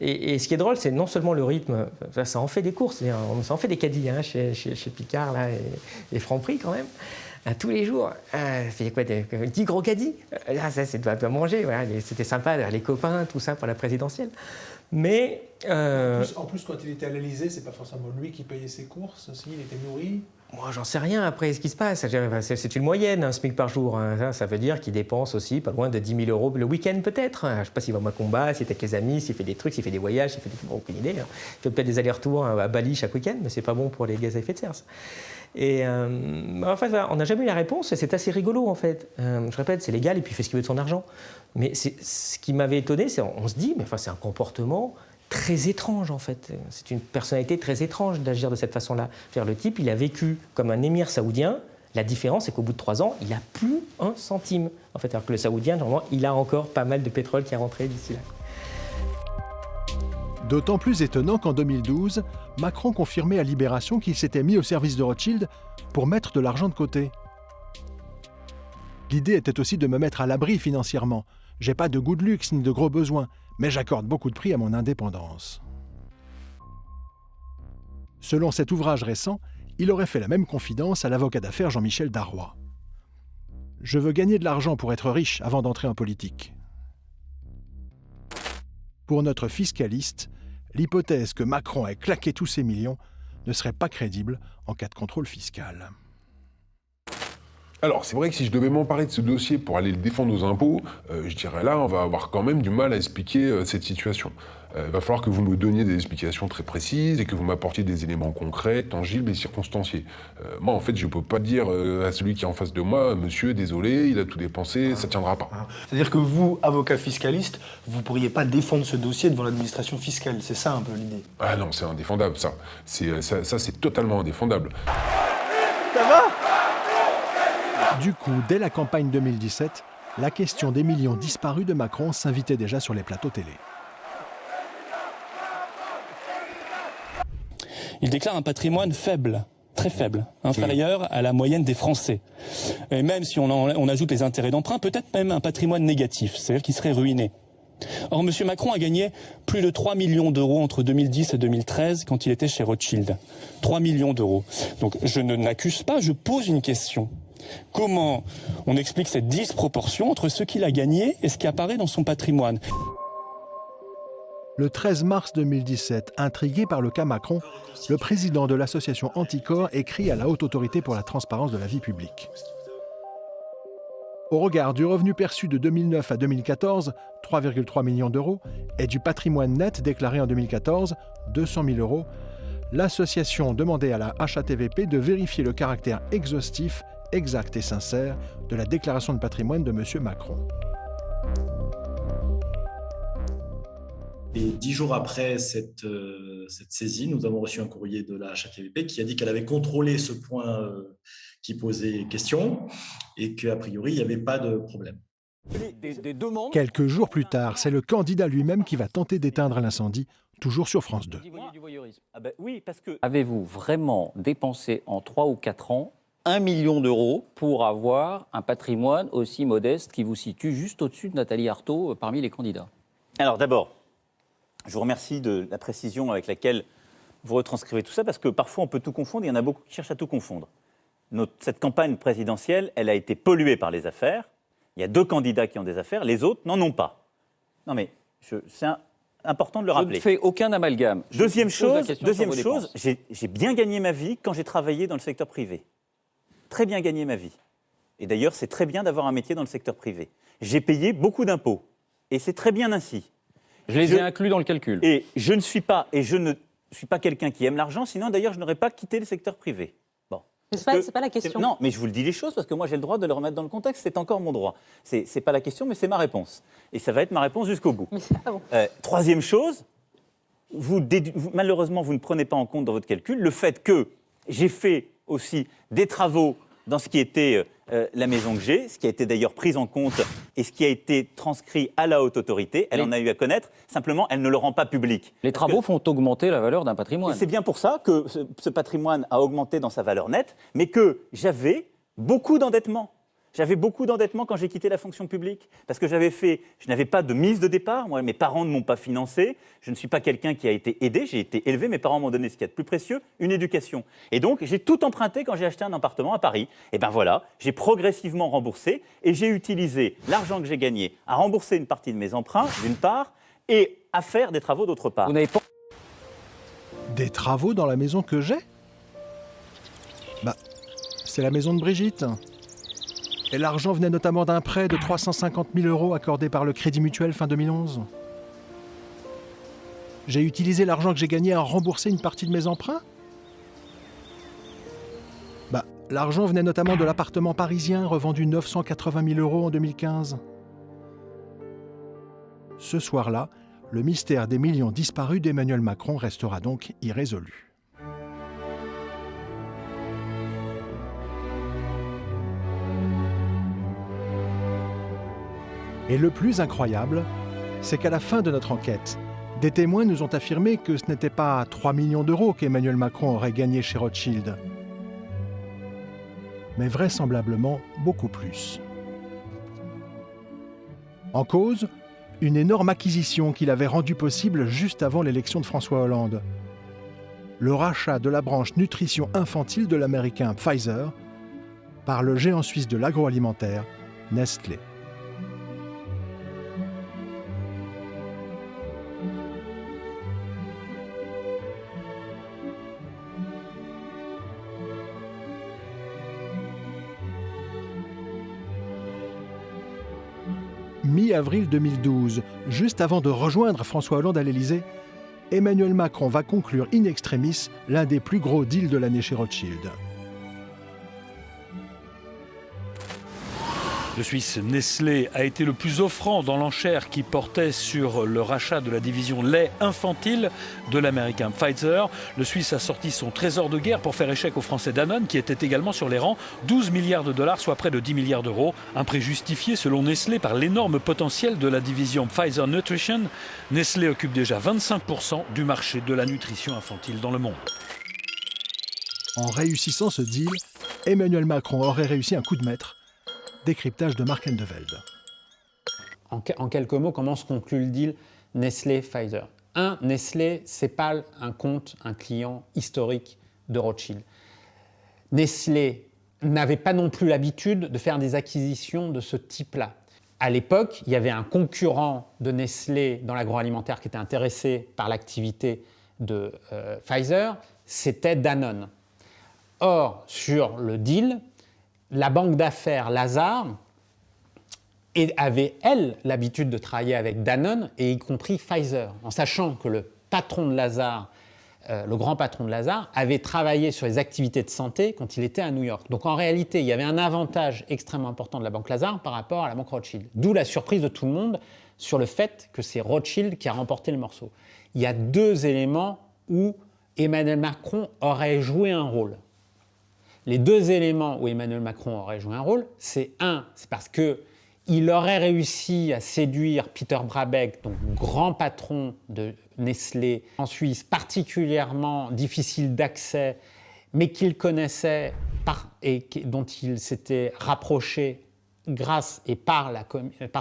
Et ce qui est drôle, c'est non seulement le rythme, ça en fait des courses, ça en fait des caddies chez Picard là, et Franprix quand même. tous les jours. C'était quoi, 10 gros caddies. Ça, c'est de manger. Voilà. C'était sympa, les copains, tout ça pour la présidentielle. Mais... En plus, quand il était à l'Élysée, c'est pas forcément lui qui payait ses courses aussi, il était nourri. Moi, j'en sais rien après ce qui se passe. C'est une moyenne, un SMIC par jour. Hein. Ça veut dire qu'il dépense aussi pas loin de 10 000 euros le week-end peut-être. Je ne sais pas s'il va au combat, s'il est avec les amis, s'il fait des trucs, s'il fait des voyages, s'il fait des... Bon, aucune idée. Hein. Il fait peut-être des allers-retours à Bali chaque week-end, mais c'est pas bon pour les gaz à effet de serre. Ça. Et en fait, voilà, on n'a jamais eu la réponse et c'est assez rigolo en fait. Je répète, c'est légal et puis il fait ce qu'il veut de son argent. Mais ce qui m'avait étonné, c'est on se dit, mais enfin, c'est un comportement très étrange en fait. C'est une personnalité très étrange d'agir de cette façon-là. Le type, il a vécu comme un émir saoudien. La différence, c'est qu'au bout de 3 ans, il n'a plus un centime. En fait, alors que le saoudien, normalement, il a encore pas mal de pétrole qui est rentré d'ici là. D'autant plus étonnant qu'en 2012, Macron confirmait à Libération qu'il s'était mis au service de Rothschild pour mettre de l'argent de côté. L'idée était aussi de me mettre à l'abri financièrement. J'ai pas de goût de luxe ni de gros besoins, mais j'accorde beaucoup de prix à mon indépendance. Selon cet ouvrage récent, il aurait fait la même confidence à l'avocat d'affaires Jean-Michel Darrois. « Je veux gagner de l'argent pour être riche avant d'entrer en politique. » Pour notre fiscaliste, l'hypothèse que Macron ait claqué tous ses millions ne serait pas crédible en cas de contrôle fiscal. Alors, c'est vrai que si je devais m'emparer de ce dossier pour aller le défendre aux impôts, je dirais là, on va avoir quand même du mal à expliquer cette situation. Il va falloir que vous me donniez des explications très précises et que vous m'apportiez des éléments concrets, tangibles et circonstanciés. Moi, en fait, je ne peux pas dire à celui qui est en face de moi, monsieur, désolé, il a tout dépensé, ça ne tiendra pas. C'est-à-dire que vous, avocat fiscaliste, vous ne pourriez pas défendre ce dossier devant l'administration fiscale, c'est ça un peu l'idée? Ah non, c'est indéfendable, ça. Ça, c'est totalement indéfendable. Ça va? Du coup, dès la campagne 2017, la question des millions disparus de Macron s'invitait déjà sur les plateaux télé. Il déclare un patrimoine faible, très faible, inférieur à la moyenne des Français. Et même si on ajoute les intérêts d'emprunt, peut-être même un patrimoine négatif, c'est-à-dire qu'il serait ruiné. Or, M. Macron a gagné plus de 3 millions d'euros entre 2010 et 2013 quand il était chez Rothschild. 3 millions d'euros. Donc je n'accuse pas, je pose une question. Comment on explique cette disproportion entre ce qu'il a gagné et ce qui apparaît dans son patrimoine ? Le 13 mars 2017, intrigué par le cas Macron, le président de l'association Anticor écrit à la Haute Autorité pour la transparence de la vie publique. Au regard du revenu perçu de 2009 à 2014, 3,3 millions d'euros, et du patrimoine net déclaré en 2014, 200 000 euros, l'association demandait à la HATVP de vérifier le caractère exhaustif, exact et sincère de la déclaration de patrimoine de M. Macron. Et 10 jours après cette saisie, nous avons reçu un courrier de la HATVP qui a dit qu'elle avait contrôlé ce point qui posait question et qu'a priori, il n'y avait pas de problème. Quelques jours plus tard, c'est le candidat lui-même qui va tenter d'éteindre l'incendie, toujours sur France 2. Avez-vous vraiment dépensé en 3 ou 4 ans 1 million d'euros pour avoir un patrimoine aussi modeste qui vous situe juste au-dessus de Nathalie Arthaud parmi les candidats? Alors d'abord, je vous remercie de la précision avec laquelle vous retranscrivez tout ça, parce que parfois on peut tout confondre, il y en a beaucoup qui cherchent à tout confondre. Cette campagne présidentielle, elle a été polluée par les affaires. Il y a 2 candidats qui ont des affaires, les autres n'en ont pas. Non mais, c'est important de le rappeler. Je ne fais aucun amalgame. Deuxième chose, j'ai bien gagné ma vie quand j'ai travaillé dans le secteur privé. Très bien gagné ma vie. Et d'ailleurs, c'est très bien d'avoir un métier dans le secteur privé. J'ai payé beaucoup d'impôts. Et c'est très bien ainsi. Je les ai inclus dans le calcul. Et je ne suis pas quelqu'un qui aime l'argent, sinon d'ailleurs, je n'aurais pas quitté le secteur privé. Bon. C'est pas la question. Non, mais je vous le dis les choses parce que moi, j'ai le droit de le remettre dans le contexte. C'est encore mon droit. C'est pas la question, mais c'est ma réponse. Et ça va être ma réponse jusqu'au bout. Troisième chose, malheureusement, vous ne prenez pas en compte dans votre calcul le fait que j'ai fait aussi des travaux dans ce qui était la maison que j'ai, ce qui a été d'ailleurs pris en compte et ce qui a été transcrit à la Haute Autorité. Elle en a eu à connaître, simplement elle ne le rend pas public. Les travaux font augmenter la valeur d'un patrimoine. C'est bien pour ça que ce patrimoine a augmenté dans sa valeur nette, mais que j'avais beaucoup d'endettement. J'avais beaucoup d'endettement quand j'ai quitté la fonction publique, parce que je n'avais pas de mise de départ, moi, mes parents ne m'ont pas financé, je ne suis pas quelqu'un qui a été aidé, j'ai été élevé, mes parents m'ont donné ce qu'il y a de plus précieux, une éducation. Et donc, j'ai tout emprunté quand j'ai acheté un appartement à Paris. Et bien voilà, j'ai progressivement remboursé, et j'ai utilisé l'argent que j'ai gagné à rembourser une partie de mes emprunts, d'une part, et à faire des travaux d'autre part. Des travaux dans la maison que j'ai ? Bah, c'est la maison de Brigitte. Et l'argent venait notamment d'un prêt de 350 000 € accordé par le Crédit Mutuel fin 2011. J'ai utilisé l'argent que j'ai gagné à rembourser une partie de mes emprunts ? Bah, l'argent venait notamment de l'appartement parisien revendu 980 000 € en 2015. Ce soir-là, le mystère des millions disparus d'Emmanuel Macron restera donc irrésolu. Et le plus incroyable, c'est qu'à la fin de notre enquête, des témoins nous ont affirmé que ce n'était pas 3 millions d'euros qu'Emmanuel Macron aurait gagné chez Rothschild, mais vraisemblablement beaucoup plus. En cause, une énorme acquisition qu'il avait rendue possible juste avant l'élection de François Hollande. Le rachat de la branche nutrition infantile de l'américain Pfizer par le géant suisse de l'agroalimentaire, Nestlé. Mi-avril 2012, juste avant de rejoindre François Hollande à l'Élysée, Emmanuel Macron va conclure in extremis l'un des plus gros deals de l'année chez Rothschild. Le Suisse Nestlé a été le plus offrant dans l'enchère qui portait sur le rachat de la division lait infantile de l'américain Pfizer. Le Suisse a sorti son trésor de guerre pour faire échec au français Danone qui était également sur les rangs. 12 milliards de dollars, soit près de 10 milliards d'euros. Un prix justifié selon Nestlé par l'énorme potentiel de la division Pfizer Nutrition. Nestlé occupe déjà 25% du marché de la nutrition infantile dans le monde. En réussissant ce deal, Emmanuel Macron aurait réussi un coup de maître. Décryptage de Marc Endeveld. En quelques mots, comment se conclut le deal Nestlé-Pfizer ? Nestlé, ce n'est pas un client historique de Rothschild. Nestlé n'avait pas non plus l'habitude de faire des acquisitions de ce type-là. À l'époque, il y avait un concurrent de Nestlé dans l'agroalimentaire qui était intéressé par l'activité de Pfizer, c'était Danone. Or, sur le deal, la banque d'affaires Lazard avait, elle, l'habitude de travailler avec Danone, et y compris Pfizer, en sachant que le patron de Lazard, le grand patron de Lazard, avait travaillé sur les activités de santé quand il était à New York. Donc en réalité, il y avait un avantage extrêmement important de la banque Lazard par rapport à la banque Rothschild. D'où la surprise de tout le monde sur le fait que c'est Rothschild qui a remporté le morceau. Il y a deux éléments où Emmanuel Macron aurait joué un rôle. Les deux éléments où Emmanuel Macron aurait joué un rôle, c'est parce qu'il aurait réussi à séduire Peter Brabeck, donc grand patron de Nestlé en Suisse, particulièrement difficile d'accès, mais qu'il connaissait et dont il s'était rapproché grâce et par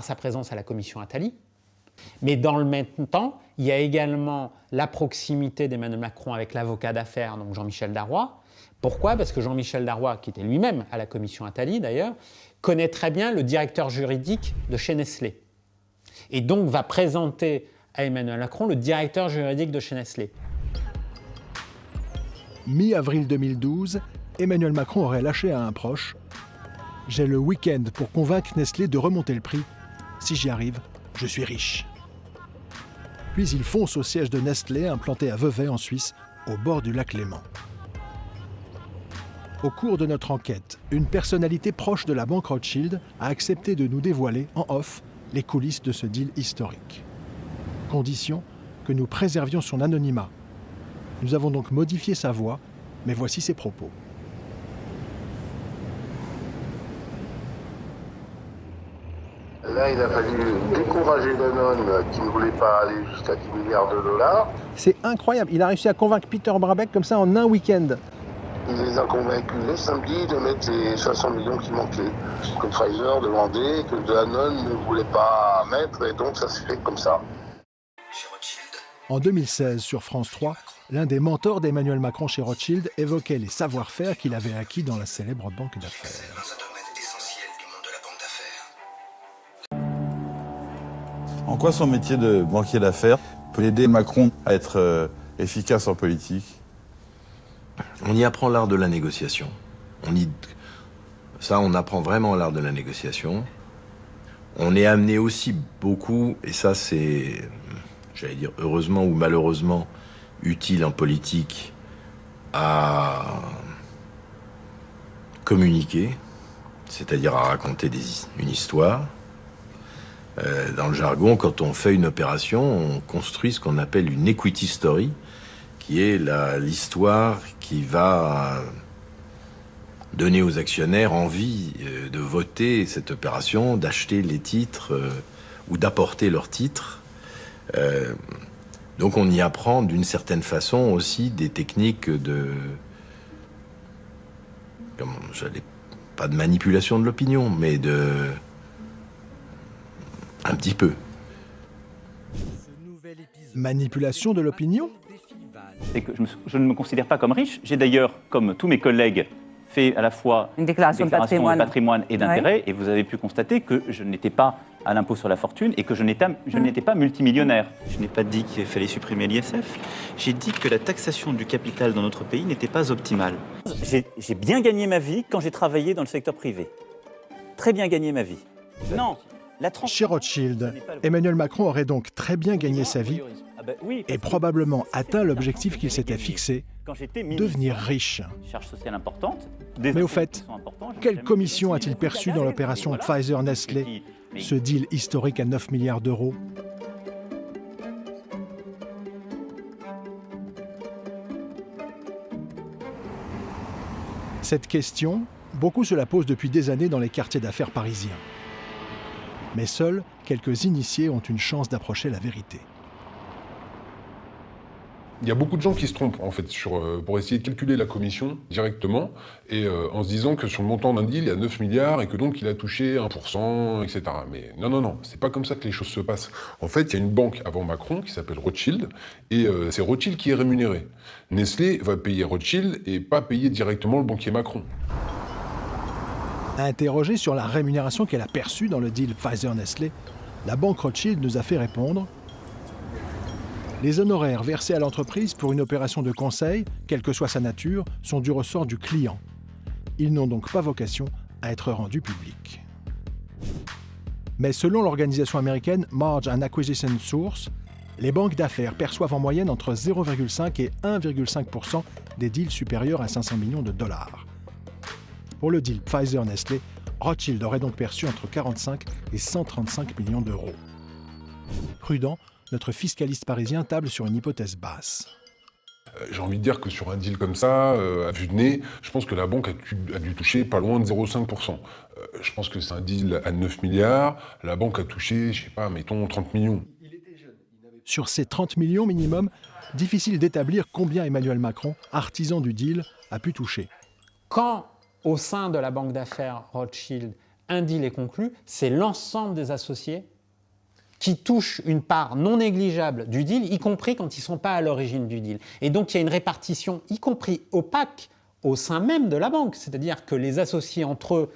sa présence à la commission Attali. Mais dans le même temps, il y a également la proximité d'Emmanuel Macron avec l'avocat d'affaires, donc Jean-Michel Darrois. Pourquoi ? Parce que Jean-Michel Darrois, qui était lui-même à la commission Attali d'ailleurs, connaît très bien le directeur juridique de chez Nestlé. Et donc va présenter à Emmanuel Macron le directeur juridique de chez Nestlé. Mi-avril 2012, Emmanuel Macron aurait lâché à un proche « J'ai le week-end pour convaincre Nestlé de remonter le prix. Si j'y arrive, je suis riche. » Puis il fonce au siège de Nestlé implanté à Vevey en Suisse, au bord du lac Léman. Au cours de notre enquête, une personnalité proche de la banque Rothschild a accepté de nous dévoiler en off les coulisses de ce deal historique. Condition que nous préservions son anonymat. Nous avons donc modifié sa voix, mais voici ses propos. Là, il a fallu décourager Danone qui ne voulait pas aller jusqu'à 10 milliards de dollars. C'est incroyable, il a réussi à convaincre Peter Brabeck comme ça en un week-end. Il les a convaincus le samedi de mettre les 500 millions qui manquaient, que Pfizer demandait, que Danone ne voulait pas mettre, et donc ça s'est fait comme ça. En 2016, sur France 3, l'un des mentors d'Emmanuel Macron chez Rothschild évoquait les savoir-faire qu'il avait acquis dans la célèbre banque d'affaires. En quoi son métier de banquier d'affaires peut aider Macron à être efficace en politique? On y apprend l'art de la négociation. On apprend vraiment l'art de la négociation. On est amené aussi beaucoup, et ça c'est, j'allais dire heureusement ou malheureusement, utile en politique, à communiquer, c'est-à-dire à raconter une histoire. Dans le jargon, quand on fait une opération, on construit ce qu'on appelle une equity story, qui est l'histoire qui va donner aux actionnaires envie de voter cette opération, d'acheter les titres ou d'apporter leurs titres. Donc on y apprend d'une certaine façon aussi des techniques pas de manipulation de l'opinion, mais un petit peu. Manipulation de l'opinion? C'est que je ne me considère pas comme riche. J'ai d'ailleurs, comme tous mes collègues, fait à la fois une déclaration de patrimoine et d'intérêt, et vous avez pu constater que je n'étais pas à l'impôt sur la fortune et que je n'étais pas multimillionnaire. Je n'ai pas dit qu'il fallait supprimer l'ISF, j'ai dit que la taxation du capital dans notre pays n'était pas optimale. J'ai bien gagné ma vie quand j'ai travaillé dans le secteur privé. Très bien gagné ma vie. Non. Chez Rothschild, Emmanuel Macron aurait donc très bien gagné sa vie et probablement atteint l'objectif qu'il s'était fixé, devenir riche. Mais au fait, quelle commission a-t-il perçue dans l'opération Pfizer-Nestlé, ce deal historique à 9 milliards d'euros? Cette question, beaucoup se la posent depuis des années dans les quartiers d'affaires parisiens. Mais seuls quelques initiés ont une chance d'approcher la vérité. Il y a beaucoup de gens qui se trompent, en fait, pour essayer de calculer la commission directement, et en se disant que sur le montant d'un deal, il y a 9 milliards, et que donc il a touché 1%, etc. Mais non, c'est pas comme ça que les choses se passent. En fait, il y a une banque avant Macron qui s'appelle Rothschild, et c'est Rothschild qui est rémunéré. Nestlé va payer Rothschild et pas payer directement le banquier Macron. Interrogé sur la rémunération qu'elle a perçue dans le deal Pfizer-Nestlé, la banque Rothschild nous a fait répondre: les honoraires versés à l'entreprise pour une opération de conseil, quelle que soit sa nature, sont du ressort du client. Ils n'ont donc pas vocation à être rendus publics. Mais selon l'organisation américaine Merger and Acquisition Source, les banques d'affaires perçoivent en moyenne entre 0,5 et 1,5% des deals supérieurs à 500 millions de dollars. Pour le deal Pfizer-Nestlé, Rothschild aurait donc perçu entre 45 et 135 millions d'euros. Prudent, notre fiscaliste parisien table sur une hypothèse basse. J'ai envie de dire que sur un deal comme ça, à vue de nez, je pense que la banque a dû toucher pas loin de 0,5%. Je pense que c'est un deal à 9 milliards, la banque a touché, je sais pas, mettons 30 millions. Sur ces 30 millions minimum, difficile d'établir combien Emmanuel Macron, artisan du deal, a pu toucher. Quand, au sein de la banque d'affaires Rothschild, un deal est conclu, c'est l'ensemble des associés qui touchent une part non négligeable du deal, y compris quand ils ne sont pas à l'origine du deal. Et donc il y a une répartition, y compris opaque, au sein même de la banque. C'est-à-dire que les associés entre eux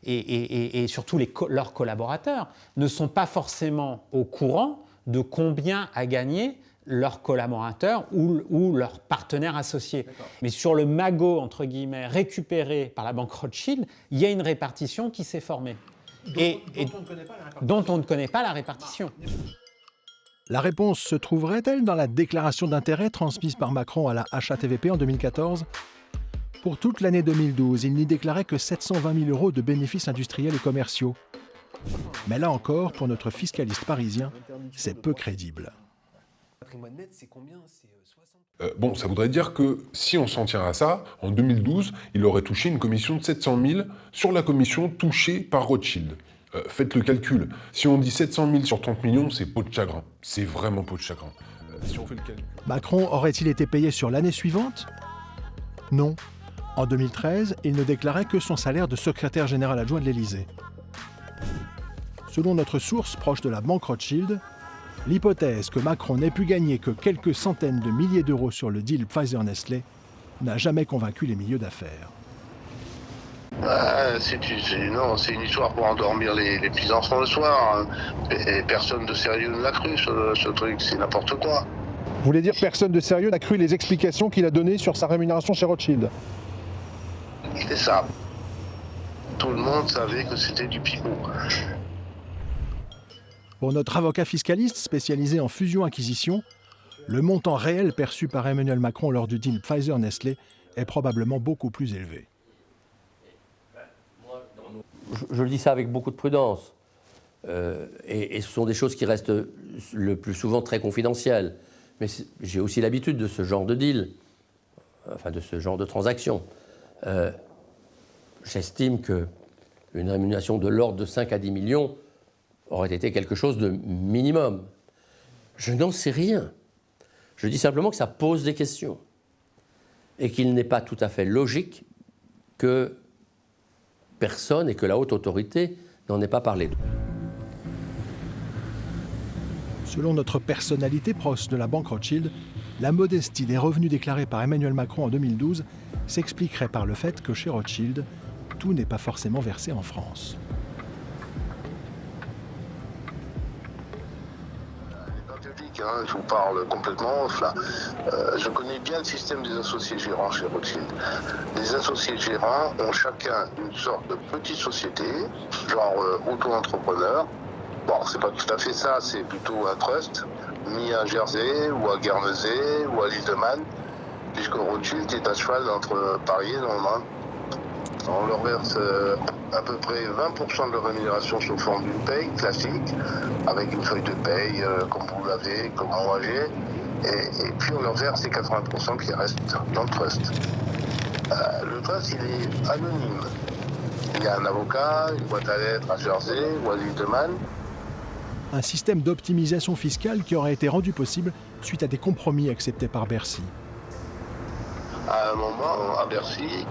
et surtout leurs collaborateurs ne sont pas forcément au courant de combien a gagné leurs collaborateurs ou leurs partenaires associés. Mais sur le magot, entre guillemets, récupéré par la banque Rothschild, il y a une répartition qui s'est formée. Dont on ne connaît pas la répartition. La réponse se trouverait-elle dans la déclaration d'intérêt transmise par Macron à la HATVP en 2014 ? Pour toute l'année 2012, il n'y déclarait que 720 000 euros de bénéfices industriels et commerciaux. Mais là encore, pour notre fiscaliste parisien, c'est peu crédible. Bon, ça voudrait dire que si on s'en tient à ça, en 2012, il aurait touché une commission de 700 000 sur la commission touchée par Rothschild. Faites le calcul. Si on dit 700 000 sur 30 millions, c'est peau de chagrin. C'est vraiment peau de chagrin. Si on fait le calcul... Macron aurait-il été payé sur l'année suivante ? Non. En 2013, il ne déclarait que son salaire de secrétaire général adjoint de l'Élysée. Selon notre source proche de la banque Rothschild, l'hypothèse que Macron n'ait pu gagner que quelques centaines de milliers d'euros sur le deal Pfizer-Nestlé n'a jamais convaincu les milieux d'affaires. C'est une histoire pour endormir les petits enfants le soir. Et personne de sérieux ne l'a cru, ce truc, c'est n'importe quoi. Vous voulez dire personne de sérieux n'a cru les explications qu'il a données sur sa rémunération chez Rothschild? C'est ça. Tout le monde savait que c'était du pipeau. Pour notre avocat fiscaliste spécialisé en fusion-acquisition, le montant réel perçu par Emmanuel Macron lors du deal Pfizer-Nestlé est probablement beaucoup plus élevé. Je le dis ça avec beaucoup de prudence. Et ce sont des choses qui restent le plus souvent très confidentielles. Mais j'ai aussi l'habitude de ce genre de deal, enfin de ce genre de transaction. J'estime qu'une rémunération de l'ordre de 5 à 10 millions aurait été quelque chose de minimum. Je n'en sais rien. Je dis simplement que ça pose des questions et qu'il n'est pas tout à fait logique que personne et que la haute autorité n'en ait pas parlé. Selon notre personnalité proche de la banque Rothschild, la modestie des revenus déclarés par Emmanuel Macron en 2012 s'expliquerait par le fait que chez Rothschild, tout n'est pas forcément versé en France. Je vous parle complètement off là. Je connais bien le système des associés gérants chez Rothschild. Les associés gérants ont chacun une sorte de petite société, genre auto-entrepreneur. Bon, c'est pas tout à fait ça, c'est plutôt un trust, mis à Jersey ou à Guernesey ou à l'île de Man, puisque Rothschild est à cheval entre Paris et Londres. On leur verse à peu près 20% de leur rémunération sous forme d'une paye classique, avec une feuille de paye comme vous l'avez, comme moi j'ai, et puis on leur verse les 80% qui restent dans le trust. Le trust, il est anonyme. Il y a un avocat, une boîte à lettres à Jersey ou à l'île de Man. Un système d'optimisation fiscale qui aurait été rendu possible suite à des compromis acceptés par Bercy. À un moment, à Bercy,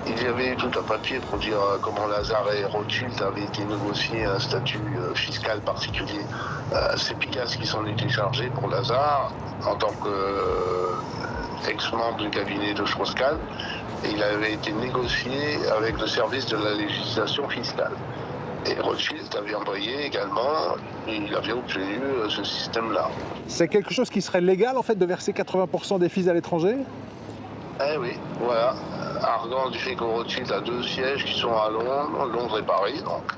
il y avait tout un papier pour dire comment Lazare et Rothschild avaient été négociés un statut fiscal particulier. C'est Picasse qui s'en était chargé pour Lazare en tant qu'ex-membre du cabinet de Strauss-Kahn. Et il avait été négocié avec le service de la législation fiscale. Et Rothschild avait embrayé également, et il avait obtenu ce système-là. C'est quelque chose qui serait légal en fait de verser 80% des FIS à l'étranger? Eh oui, voilà. Arguant du fait que Rothschild a 2 sièges qui sont à Londres, Londres et Paris. Donc,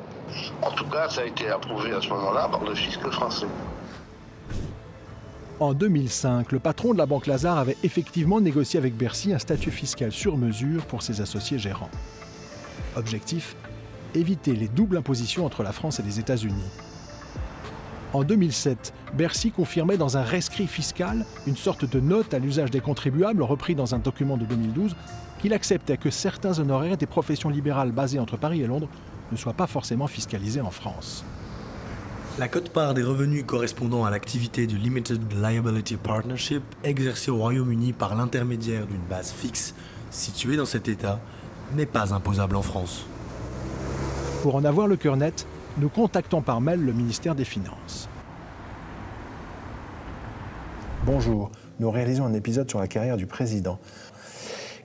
en tout cas, ça a été approuvé à ce moment-là par le fisc français. En 2005, le patron de la banque Lazare avait effectivement négocié avec Bercy un statut fiscal sur mesure pour ses associés gérants. Objectif, éviter les doubles impositions entre la France et les États-Unis. En 2007, Bercy confirmait dans un rescrit fiscal, une sorte de note à l'usage des contribuables repris dans un document de 2012, qu'il acceptait que certains honoraires des professions libérales basées entre Paris et Londres ne soient pas forcément fiscalisés en France. La quote-part des revenus correspondant à l'activité du Limited Liability Partnership exercée au Royaume-Uni par l'intermédiaire d'une base fixe située dans cet État n'est pas imposable en France. Pour en avoir le cœur net, nous contactons par mail le ministère des Finances. Bonjour, nous réalisons un épisode sur la carrière du président.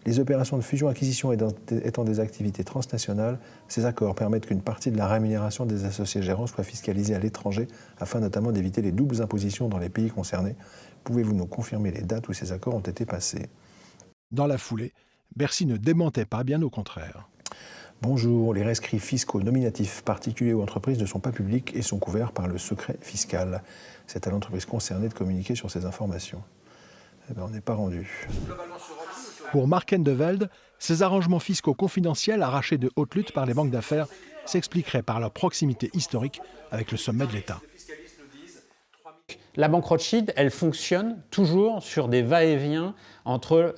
Les opérations de fusion-acquisition étant des activités transnationales, ces accords permettent qu'une partie de la rémunération des associés gérants soit fiscalisée à l'étranger, afin notamment d'éviter les doubles impositions dans les pays concernés. Pouvez-vous nous confirmer les dates où ces accords ont été passés? Dans la foulée, Bercy ne démentait pas, bien au contraire. Bonjour, les rescrits fiscaux nominatifs particuliers ou entreprises ne sont pas publics et sont couverts par le secret fiscal. C'est à l'entreprise concernée de communiquer sur ces informations. Eh bien, on n'est pas rendu. Pour Mark Endeveld, ces arrangements fiscaux confidentiels arrachés de haute lutte par les banques d'affaires s'expliqueraient par leur proximité historique avec le sommet de l'État. La banque Rothschild, elle fonctionne toujours sur des va-et-vient entre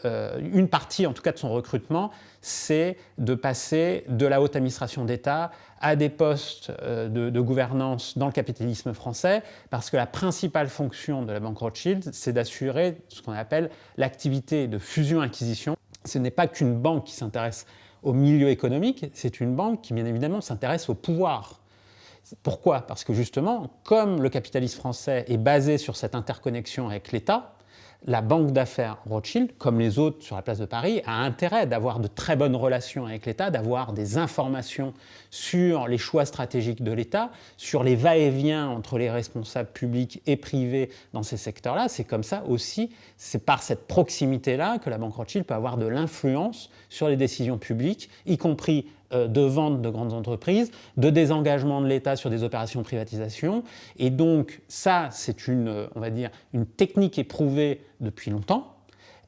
une partie, en tout cas de son recrutement, c'est de passer de la haute administration d'État à des postes de gouvernance dans le capitalisme français, parce que la principale fonction de la banque Rothschild, c'est d'assurer ce qu'on appelle l'activité de fusion-acquisition. ce n'est pas qu'une banque qui s'intéresse au milieu économique, c'est une banque qui, bien évidemment, s'intéresse au pouvoir. Pourquoi ? Parce que justement, comme le capitalisme français est basé sur cette interconnexion avec l'État, la banque d'affaires Rothschild, comme les autres sur la place de Paris, a intérêt d'avoir de très bonnes relations avec l'État, d'avoir des informations sur les choix stratégiques de l'État, sur les va-et-vient entre les responsables publics et privés dans ces secteurs-là. C'est comme ça aussi, c'est par cette proximité-là que la banque Rothschild peut avoir de l'influence sur les décisions publiques, y compris de vente de grandes entreprises, de désengagement de l'État sur des opérations de privatisation. Et donc ça, c'est une technique éprouvée depuis longtemps.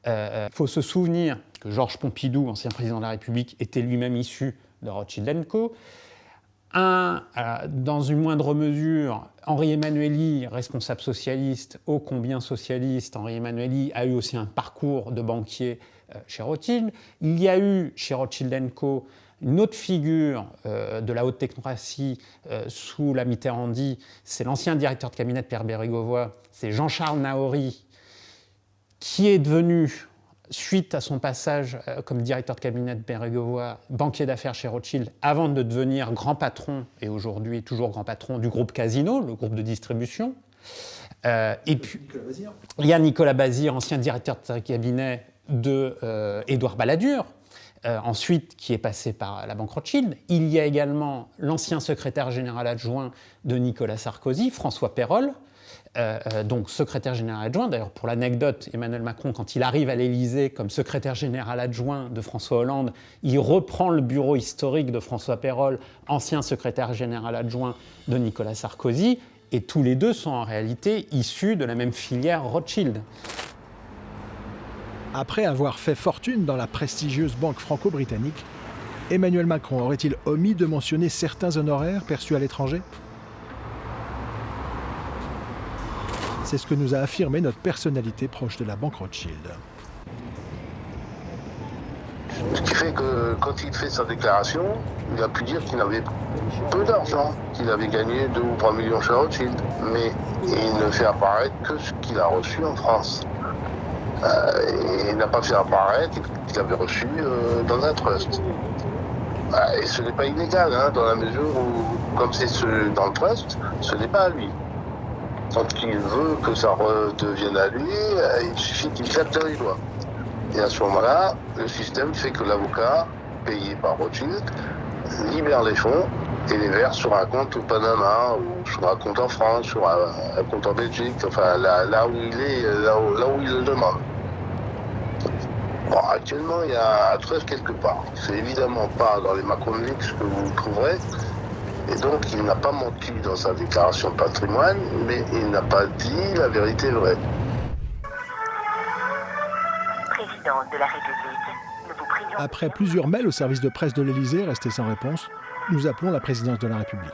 Il faut se souvenir que Georges Pompidou, ancien président de la République, était lui-même issu de Rothschild & Co. Dans une moindre mesure, Henri Emmanuelli, responsable socialiste, ô combien socialiste, Henri Emmanuelli a eu aussi un parcours de banquier chez Rothschild. Il y a eu chez Rothschild & Co. une autre figure de la haute technocratie sous la Mitterrandi, c'est l'ancien directeur de cabinet de Pierre Bérégovoy, c'est Jean-Charles Naouri, qui est devenu, suite à son passage comme directeur de cabinet de Bérégovoy, banquier d'affaires chez Rothschild, avant de devenir grand patron, et aujourd'hui toujours grand patron, du groupe Casino, le groupe de distribution. Et puis, il y a Nicolas Bazire, ancien directeur de cabinet d'Édouard Balladur, ensuite qui est passé par la banque Rothschild. Il y a également l'ancien secrétaire général adjoint de Nicolas Sarkozy, François Pérolle, donc secrétaire général adjoint. D'ailleurs, pour l'anecdote, Emmanuel Macron, quand il arrive à l'Élysée comme secrétaire général adjoint de François Hollande, il reprend le bureau historique de François Pérolle, ancien secrétaire général adjoint de Nicolas Sarkozy, et tous les deux sont en réalité issus de la même filière Rothschild. Après avoir fait fortune dans la prestigieuse banque franco-britannique, Emmanuel Macron aurait-il omis de mentionner certains honoraires perçus à l'étranger ? C'est ce que nous a affirmé notre personnalité proche de la banque Rothschild. Ce qui fait que quand il fait sa déclaration, il a pu dire qu'il avait peu d'argent, qu'il avait gagné 2 ou 3 millions chez Rothschild, mais il ne fait apparaître que ce qu'il a reçu en France. Il n'a pas fait apparaître qu'il avait reçu dans un trust. Et ce n'est pas illégal, dans la mesure où, comme c'est dans le trust, ce n'est pas à lui. Quand il veut que ça redevienne à lui, il suffit qu'il claque dans les doigts. Et à ce moment-là, le système fait que l'avocat, payé par Rothschild, libère les fonds et les verse sur un compte au Panama, ou sur un compte en France, sur un compte en Belgique, enfin là où il est, là où il le demande. Bon, actuellement, il y a un trust quelque part. C'est évidemment pas dans les Macron Leaks que vous le trouverez. Et donc, il n'a pas menti dans sa déclaration de patrimoine, mais il n'a pas dit la vérité vraie. Présidence de la République, nous vous prions... Après plusieurs mails au service de presse de l'Élysée restés sans réponse, nous appelons la présidence de la République.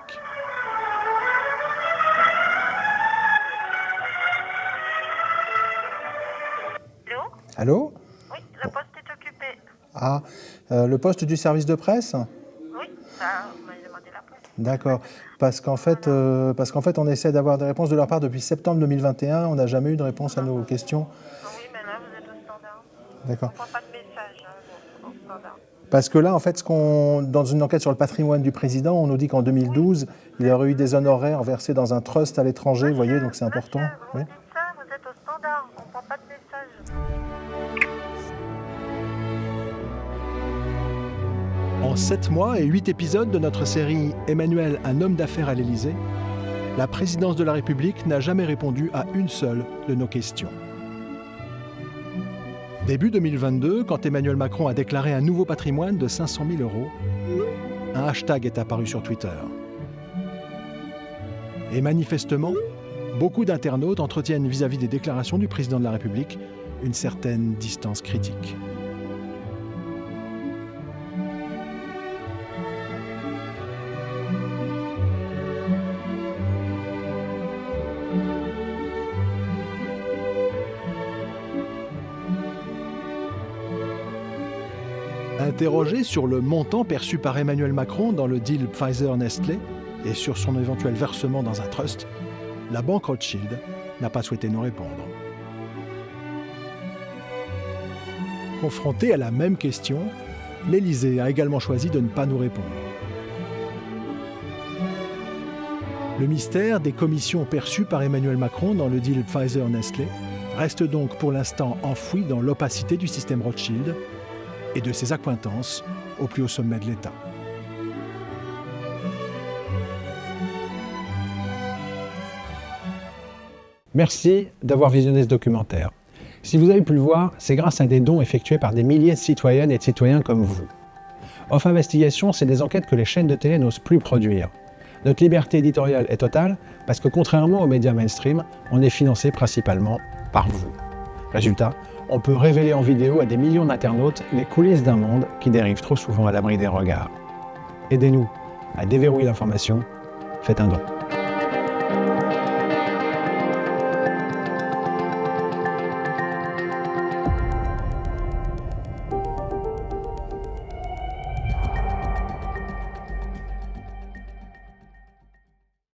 Allô ? Oui, le poste est occupé. Ah, le poste du service de presse ? Oui, ça, vous m'avez demandé la presse. D'accord. Parce qu'en fait, on essaie d'avoir des réponses de leur part depuis septembre 2021. On n'a jamais eu de réponse à nos questions. Oui, mais là, vous êtes au standard. D'accord. On ne prend pas de message au standard. Parce que là, en fait, dans une enquête sur le patrimoine du président, on nous dit qu'en 2012, il aurait eu des honoraires versés dans un trust à l'étranger, vous voyez, donc c'est important. Oui. Vous dites ça, vous êtes au standard. On ne prend pas de message. En 7 mois et 8 épisodes de notre série « Emmanuel, un homme d'affaires à l'Élysée », la présidence de la République n'a jamais répondu à une seule de nos questions. Début 2022, quand Emmanuel Macron a déclaré un nouveau patrimoine de 500 000 €, un hashtag est apparu sur Twitter. Et manifestement, beaucoup d'internautes entretiennent vis-à-vis des déclarations du président de la République une certaine distance critique. Interrogé sur le montant perçu par Emmanuel Macron dans le deal Pfizer-Nestlé et sur son éventuel versement dans un trust, la banque Rothschild n'a pas souhaité nous répondre. Confronté à la même question, l'Élysée a également choisi de ne pas nous répondre. Le mystère des commissions perçues par Emmanuel Macron dans le deal Pfizer-Nestlé reste donc pour l'instant enfoui dans l'opacité du système Rothschild et de ses accointances au plus haut sommet de l'État. Merci d'avoir visionné ce documentaire. Si vous avez pu le voir, c'est grâce à des dons effectués par des milliers de citoyennes et de citoyens comme vous. Off Investigation, c'est des enquêtes que les chaînes de télé n'osent plus produire. Notre liberté éditoriale est totale parce que contrairement aux médias mainstream, on est financé principalement par vous. Résultat, on peut révéler en vidéo à des millions d'internautes les coulisses d'un monde qui dérive trop souvent à l'abri des regards. Aidez-nous à déverrouiller l'information, faites un don.